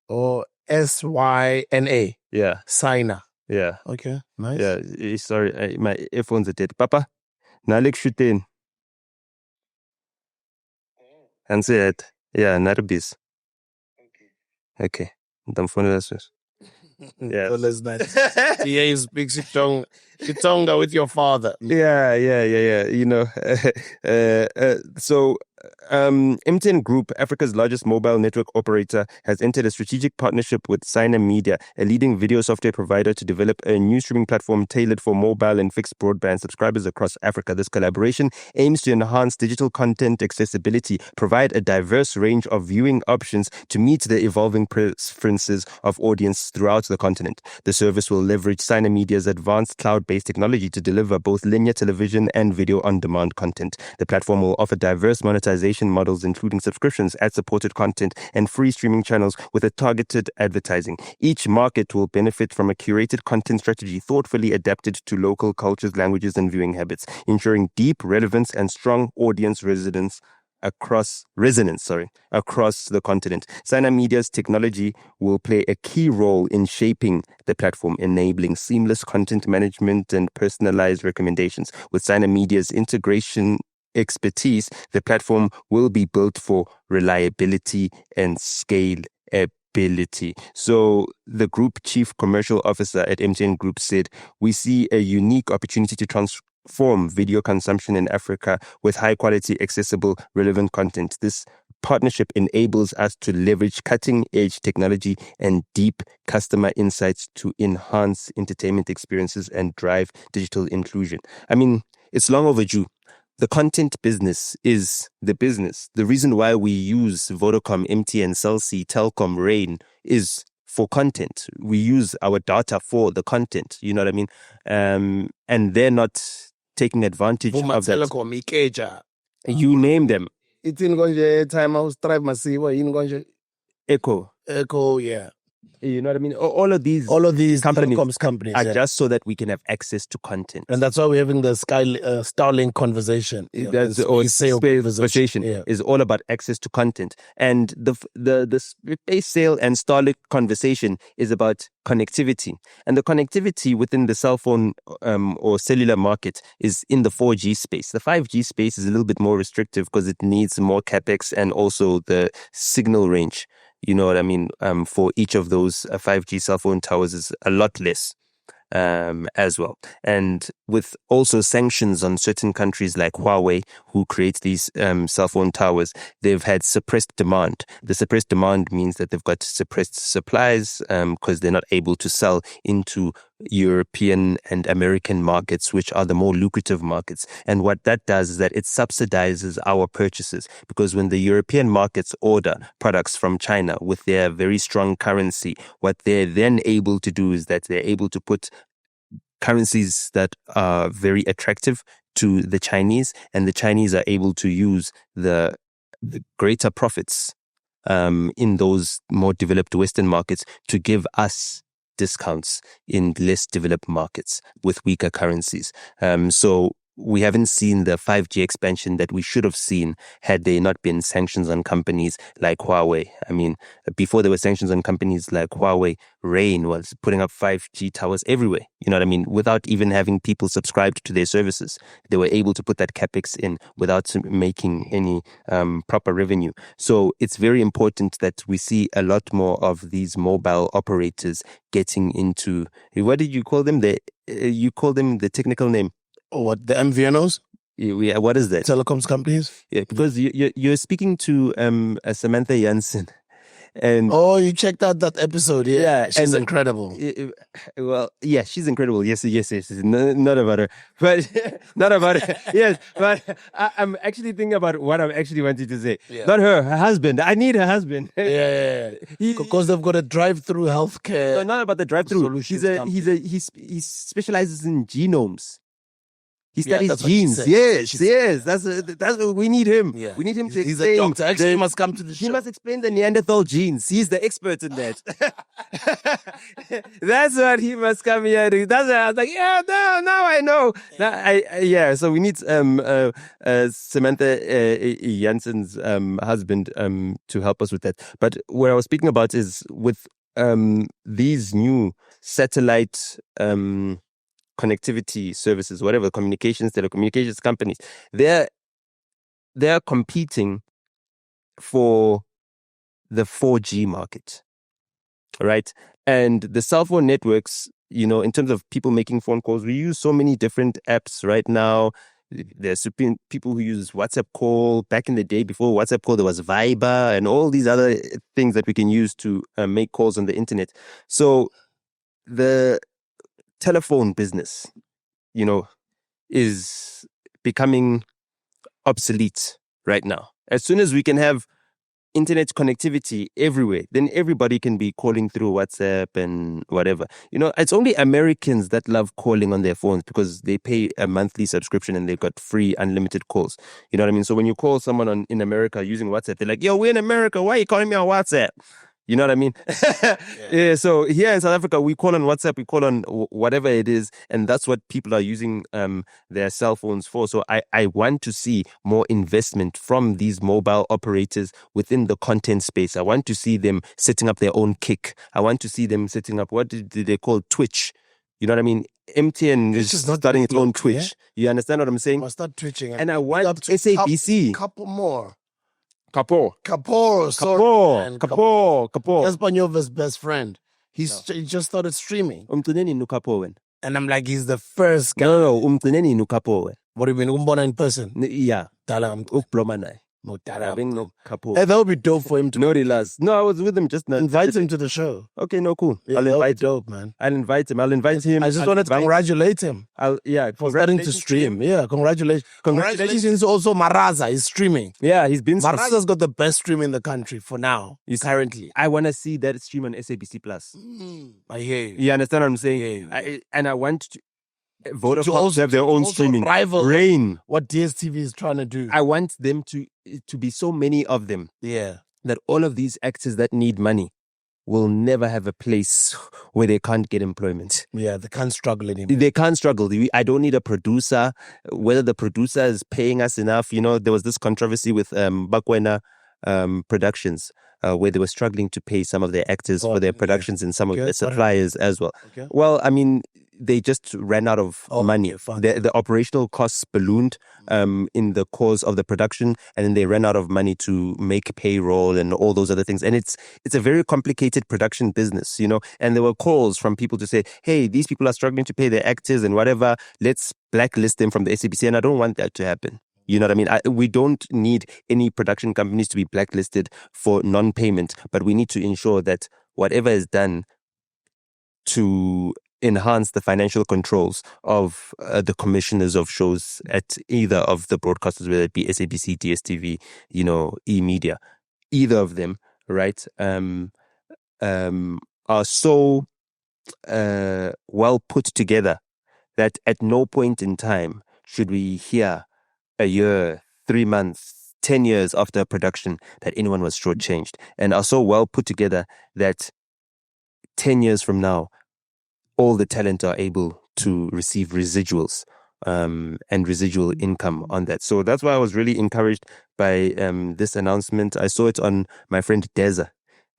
or SYNA. Yeah. Signa. Yeah. Okay, nice. Yeah. Sorry, my earphones are dead. Papa, Nalik Shutin. And say it. Yeah, Narbis. Okay. Yeah. So that's nice. Yeah, you speak Chitonga with your father. Yeah. So MTN Group, Africa's largest mobile network operator, has entered a strategic partnership with Signa Media, a leading video software provider, to develop a new streaming platform tailored for mobile and fixed broadband subscribers across Africa. This collaboration aims to enhance digital content accessibility, provide a diverse range of viewing options to meet the evolving preferences of audience throughout the continent. The service will leverage Signa Media's advanced cloud-based technology to deliver both linear television and video on-demand content. The platform will offer diverse monetization models, including subscriptions, ad-supported content, and free streaming channels with a targeted advertising. Each market will benefit from a curated content strategy thoughtfully adapted to local cultures, languages, and viewing habits, ensuring deep relevance and strong audience resonance across the continent. Signa Media's technology will play a key role in shaping the platform, enabling seamless content management and personalized recommendations. With Signa Media's integration expertise, the platform will be built for reliability and scalability. So the group chief commercial officer at MTN Group said, "We see a unique opportunity to transform video consumption in Africa with high quality, accessible, relevant content. This partnership enables us to leverage cutting-edge technology and deep customer insights to enhance entertainment experiences and drive digital inclusion." I mean, it's long overdue. The content business is the business. The reason why we use Vodacom, MTN, Cell C, Telkom, Rain is for content. We use our data for the content. You know what I mean? And they're not taking advantage of that. Telecom, Ikeja. You name them. It's in Gonja time I was drive Masiwa in Gonja. Echo, yeah. You know what I mean? All of these companies are just so that we can have access to content. And that's why we're having the Starlink conversation. That's conversation is all about access to content. And the space sale and Starlink conversation is about connectivity. And the connectivity within the cell phone or cellular market is in the 4G space. The 5G space is a little bit more restrictive because it needs more capex and also the signal range. You know what I mean? For each of those 5G cell phone towers is a lot less as well. And with also sanctions on certain countries like Huawei, who create these cell phone towers, they've had suppressed demand. The suppressed demand means that they've got suppressed supplies because they're not able to sell into European and American markets, which are the more lucrative markets. And what that does is that it subsidizes our purchases, because when the European markets order products from China with their very strong currency, what they're then able to do is that they're able to put currencies that are very attractive to the Chinese, and the Chinese are able to use the greater profits in those more developed Western markets to give us discounts in less developed markets with weaker currencies. So we haven't seen the 5G expansion that we should have seen had there not been sanctions on companies like Huawei. I mean, before there were sanctions on companies like Huawei, Rain was putting up 5G towers everywhere. You know what I mean? Without even having people subscribed to their services. They were able to put that capex in without making any proper revenue. So it's very important that we see a lot more of these mobile operators getting into, what did you call them? You call them the technical name. What, the MVNOs? Yeah, what is that? Telecoms companies? Yeah, because you're speaking to Samantha Janssen. And you checked out that episode, yeah. She's incredible. Well, yeah, she's incredible. Yes. Not about her, but not about her. Yes, but I'm actually thinking about what I'm actually wanting to say. Yeah. Not her husband. I need her husband. Yeah. Because they've got a drive-through healthcare. No, not about the drive-through. He specializes in genomes. He studies genes. Yes. That's what we need him. Yeah. We need him to explain. He's a doctor. Actually, he must come to the show. He must explain the Neanderthal genes. He's the expert in that. That's what he must come here to. That's what I was like, now I know. So we need Samantha Janssen's husband to help us with that. But what I was speaking about is with these new satellite connectivity services, whatever, telecommunications companies, they're competing for the 4G market, right? And the cell phone networks, in terms of people making phone calls, we use so many different apps right now. There's people who use WhatsApp call. Back in the day, before WhatsApp call, there was Viber and all these other things that we can use to make calls on the internet. So the telephone business, is becoming obsolete right now. As soon as we can have internet connectivity everywhere, then everybody can be calling through WhatsApp and whatever. It's only Americans that love calling on their phones because they pay a monthly subscription and they've got free unlimited calls. You know what I mean? So when you call someone in America using WhatsApp, they're like, yo, we're in America. Why are you calling me on WhatsApp? You know what I mean? Yeah. So here in South Africa, we call on WhatsApp, we call on whatever it is, and that's what people are using their cell phones for. So I want to see more investment from these mobile operators within the content space. I want to see them setting up their own Kick. I want to see them setting up, what did they call, Twitch? You know what I mean? MTN is starting its own Twitch. Yeah? You understand what I'm saying? Must start twitching. And I want SABC. Couple more. Kapor. Jasper Nyova's best friend. He just started streaming. And I'm like, he's the first guy. No. What do you mean? Umbona in person? Yeah. That would be dope for him to. No, I was with him just now. Invite him to the show. Okay, no, cool. Yeah, I'll invite dope, man. I'll invite him. I just wanted to congratulate him. For starting to stream. Yeah, congratulations. Congratulations also Maraza is streaming. Yeah, he's been. Maraza's got the best stream in the country for now. Currently. I want to see that stream on SABC Plus. I hear you. You understand what I'm saying? I want to. Vodafone to have their own streaming. Rival Rain. What DSTV is trying to do. I want them to be so many of them. Yeah. That all of these actors that need money will never have a place where they can't get employment. Yeah, they can't struggle anymore. They can't struggle. I don't need a producer. Whether the producer is paying us enough. There was this controversy with Bakwena Productions, where they were struggling to pay some of their actors for their productions and some of their suppliers as well. Okay. Well, I mean, they just ran out of money. The operational costs ballooned in the course of the production, and then they ran out of money to make payroll and all those other things. And it's a very complicated production business, and there were calls from people to say, hey, these people are struggling to pay their actors and whatever, let's blacklist them from the SABC. And I don't want that to happen. You know what I mean? We don't need any production companies to be blacklisted for non-payment, but we need to ensure that whatever is done to enhance the financial controls of the commissioners of shows at either of the broadcasters, whether it be SABC, DSTV, E-Media, either of them, right, are so well put together that at no point in time should we hear a year, 3 months, 10 years after a production that anyone was shortchanged, and are so well put together that 10 years from now, all the talent are able to receive residuals and residual income on that. So that's why I was really encouraged by this announcement. I saw it on my friend Deza.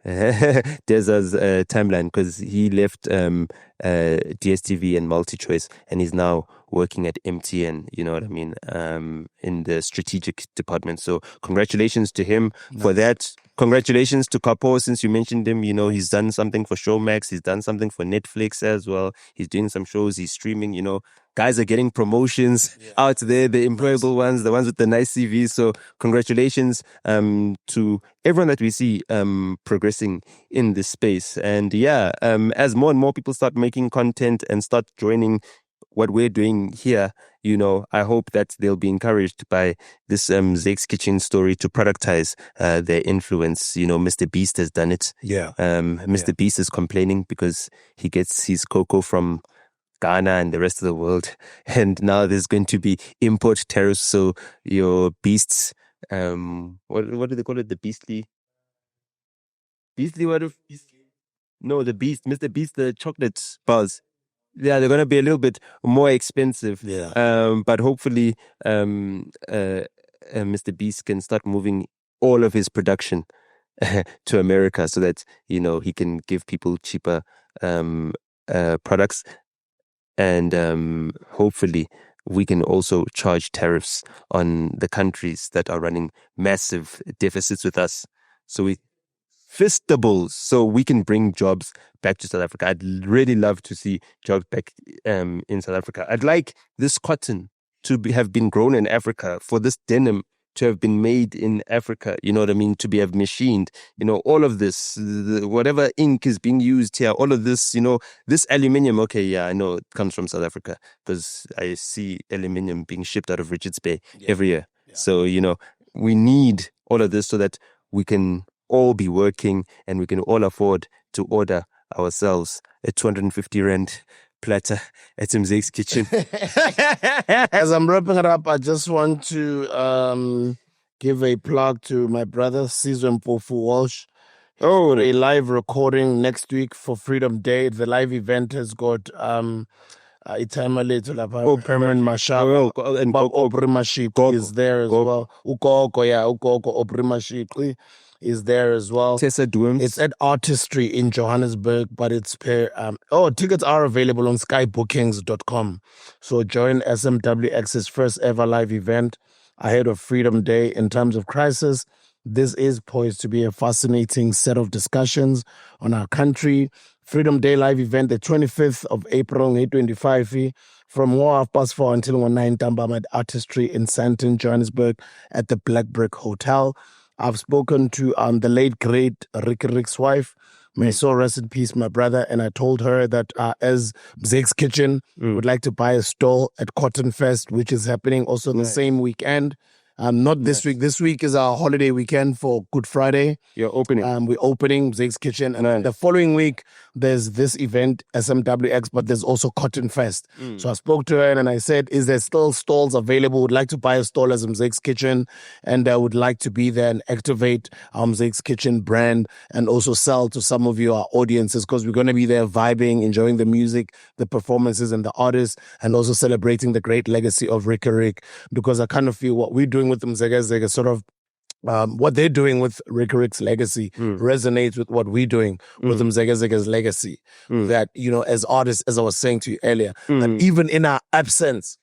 Deza's timeline, because he left DSTV and MultiChoice and he's now working at MTN, you know what I mean, in the strategic department. So congratulations to him for that. Congratulations to Kapo, since you mentioned him. He's done something for Showmax, he's done something for Netflix as well. He's doing some shows, he's streaming, guys are getting promotions out there, the employable ones, the ones with the nice CVs. So congratulations to everyone that we see progressing in this space. And as more and more people start making content and start joining what we're doing here, I hope that they'll be encouraged by this Mzakes Kitchen story to productize their influence. Mr. Beast has done it. Mr. Beast is complaining because he gets his cocoa from Ghana and the rest of the world, and now there's going to be import tariffs. So your beasts, what do they call it? The beastly what? No, the beast, Mr. Beast, the chocolate bars. Yeah, they're going to be a little bit more expensive. But hopefully, Mr. Beast can start moving all of his production to America so that he can give people cheaper products. And hopefully we can also charge tariffs on the countries that are running massive deficits with us. So we fistables, so we can bring jobs back to South Africa. I'd really love to see jobs back in South Africa. I'd like this cotton to have been grown in Africa, for this denim to have been made in Africa, you know what I mean, to have machined, all of this, whatever ink is being used here, all of this, this aluminium, I know it comes from South Africa because I see aluminium being shipped out of Richards Bay every year. So, we need all of this so that we can all be working and we can all afford to order ourselves a 250 Rand platter at Mzakes Kitchen. As I'm wrapping it up, I just want to give a plug to my brother, Caesar Mpofu Walsh. A live recording next week for Freedom Day. The live event has got Permanent Mashaba and Oprimaship is there as well. Ukoko Oprimaship is there as well. It's at Artistry in Johannesburg, but it's tickets are available on skybookings.com. So join SMWX's first ever live event ahead of Freedom Day. In times of crisis, this is poised to be a fascinating set of discussions on our country. Freedom Day live event, the 25th of April, 2025, from 4:30 until 9 Tambam at Artistry in Sandton, Johannesburg, at the Black Brick Hotel. I've spoken to the late, great Ricky Rick's wife. May so rest in peace, my brother. And I told her that as Mzakes Kitchen would like to buy a stall at Cotton Fest, which is happening also the same weekend. Not this week. This week is our holiday weekend for Good Friday. You're opening. We're opening Mzakes Kitchen. And the following week, there's this event, SMWX, but there's also Cotton Fest. So I spoke to her and I said, is there still stalls available? Would like to buy a stall as Mzakes Kitchen. And I would like to be there and activate our Mzakes Kitchen brand and also sell to some of you, our audiences, because we're going to be there vibing, enjoying the music, the performances and the artists, and also celebrating the great legacy of Ricky Rick. Because I kind of feel what we're doing with the Mzakes, sort of what they're doing with Ricky Rick's legacy resonates with what we're doing with the Mzakes legacy. That, as artists, as I was saying to you earlier, that even in our absence,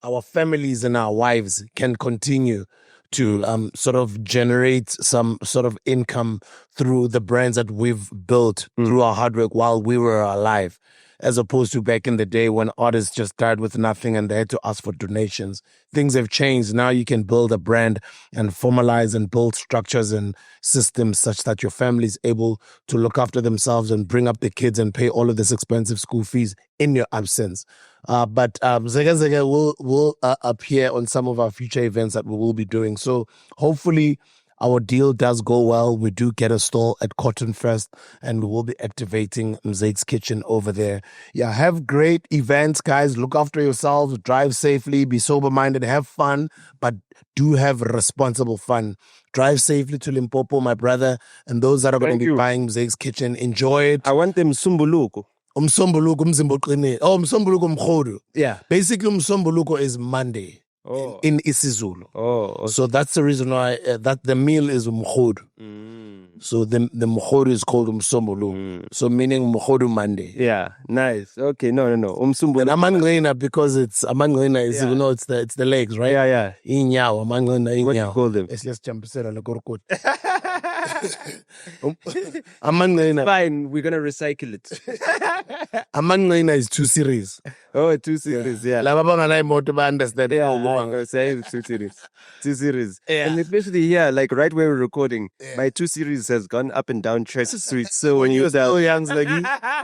our families and our wives can continue to sort of generate some sort of income through the brands that we've built through our hard work while we were alive. as opposed to back in the day when artists just started with nothing and they had to ask for donations. Things have changed. Now you can build a brand and formalize and build structures and systems such that your family is able to look after themselves and bring up the kids and pay all of this expensive school fees in your absence. But Zega will appear on some of our future events that we will be doing. So hopefully our deal does go well. We do get a stall at Cotton First, and we will be activating Mzakes Kitchen over there. Yeah, have great events, guys. Look after yourselves. Drive safely. Be sober-minded. Have fun, but do have responsible fun. Drive safely to Limpopo, my brother, and those that are going to be buying Mzakes Kitchen, enjoy it. I want them sumbuluko. Umsombuluko umzimba uqinile. Oh, umsombuluko mkhodu. Yeah. Basically, umsombuluko is Monday in isiZulu. Oh, okay. So that's the reason why that the meal is umkhodu. So the mkhodu is called umsombuluko. So meaning mkhodu Monday. Yeah, nice. Okay, no. Umsumbuluko. And amanglina because it's amanglina is you know it's the legs, right? Yeah. Inyawo, amanglina What do inyawo. you call them? It's just jampisela le korokoti. Amanglina. Fine, we're gonna recycle it. Amanglina is 2 series. Oh, 2 series, yeah. Laba banganayo imoto ba understand. Yeah, I say 2 series. 2 series. Yeah. And especially here, like right where we're recording, my 2 series has gone up and down Church Street. So when you so young, like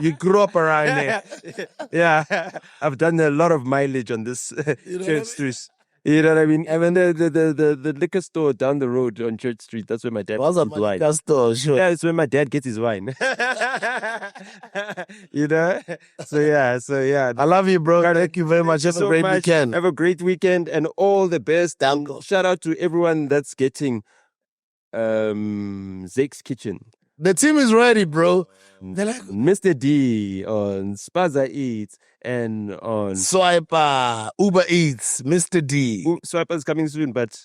you grew up around there. Yeah, I've done a lot of mileage on this Church Street. You know what I mean? And then the liquor store down the road on Church Street, that's where my dad gets his wine. Liquor store, sure. Yeah, it's where my dad gets his wine. You know? So yeah. I love you, bro. Thank you very much. Have a great weekend. Have a great weekend and all the best. Danko. Shout out to everyone that's getting Mzakes Kitchen. The team is ready, bro. They're like Mr. D on Spaza Eats and on Swiper, Uber Eats, Mr. D. Swiper is coming soon, but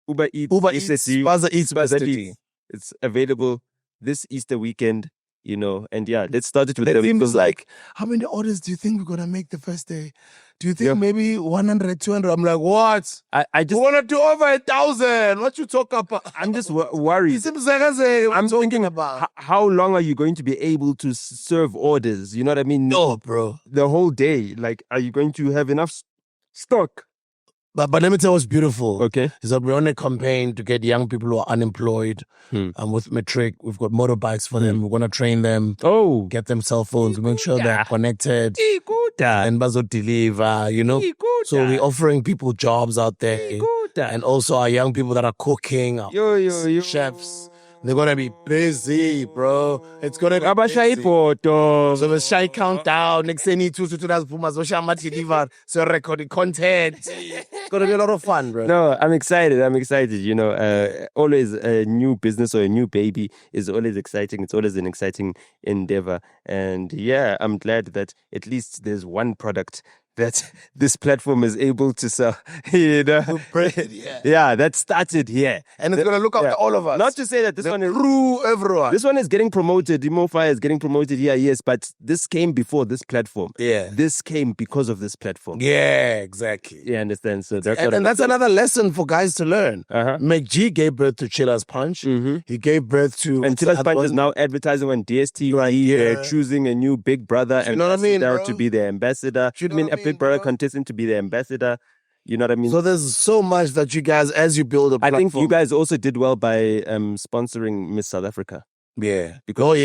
Uber Eats, Spaza Eats, Mr. D. It's available this Easter weekend, you know, and yeah, let's start it with The them. team is like, how many orders do you think we're gonna make the first day? Do you think maybe 100, 200? I'm like, what? I just want to do over 1,000. What you talk about? I'm just worried. I'm thinking about how long are you going to be able to serve orders? You know what I mean? No, bro. The whole day. Like, are you going to have enough stock? But let me tell you what's beautiful. Okay. Is that we're on a campaign to get young people who are unemployed. And with Matric, we've got motorbikes for them. We're going to train them. Oh. Get them cell phones. Make sure they're connected. And bazo deliver, you know. So we're offering people jobs out there. And also our young people that are cooking, our chefs. They're going to be busy, bro. It's going to be busy. So the shy countdown. Next thing you need to that's Pumas. So recording content. It's going to be a lot of fun, bro. No, I'm excited. You know, always a new business or a new baby is always exciting. It's always an exciting endeavor. And yeah, I'm glad that at least there's one product that this platform is able to sell, you know. Yeah, that started here. And it's going to look after all of us. Not to say that this one is... everyone. This one is getting promoted. Imofire is getting promoted here, yes, but this came before this platform. Yeah. This came because of this platform. Yeah, exactly. You understand? So that's and that's another lesson for guys to learn. McG gave birth to Chilla's Punch. He gave birth to... And Chilla's Punch is now advertising on DSTV. Right, They're choosing a new Big Brother you know what I mean, bro? to be their ambassador. Big Brother contestant to be the ambassador. You know what I mean? So there's so much that you guys, as you build a platform... I think you guys also did well by sponsoring Miss South Africa. Yeah. Because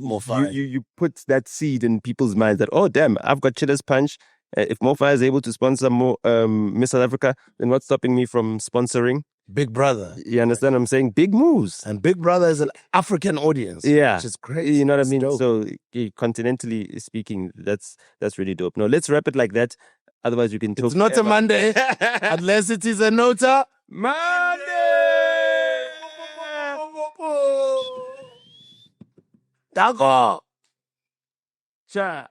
more fun. You put that seed in people's minds that, oh, damn, I've got Chilla's Punch. If Mofire is able to sponsor more Miss South Africa, then what's stopping me from sponsoring Big Brother? You understand what I'm saying? Big moves. And Big Brother is an African audience. Yeah. Which is great. You know what I mean? Dope. So continentally speaking, that's really dope. No, let's wrap it like that. Otherwise, you can talk. It's not a Monday, unless it is a NOTA Monday. Dago. Cha.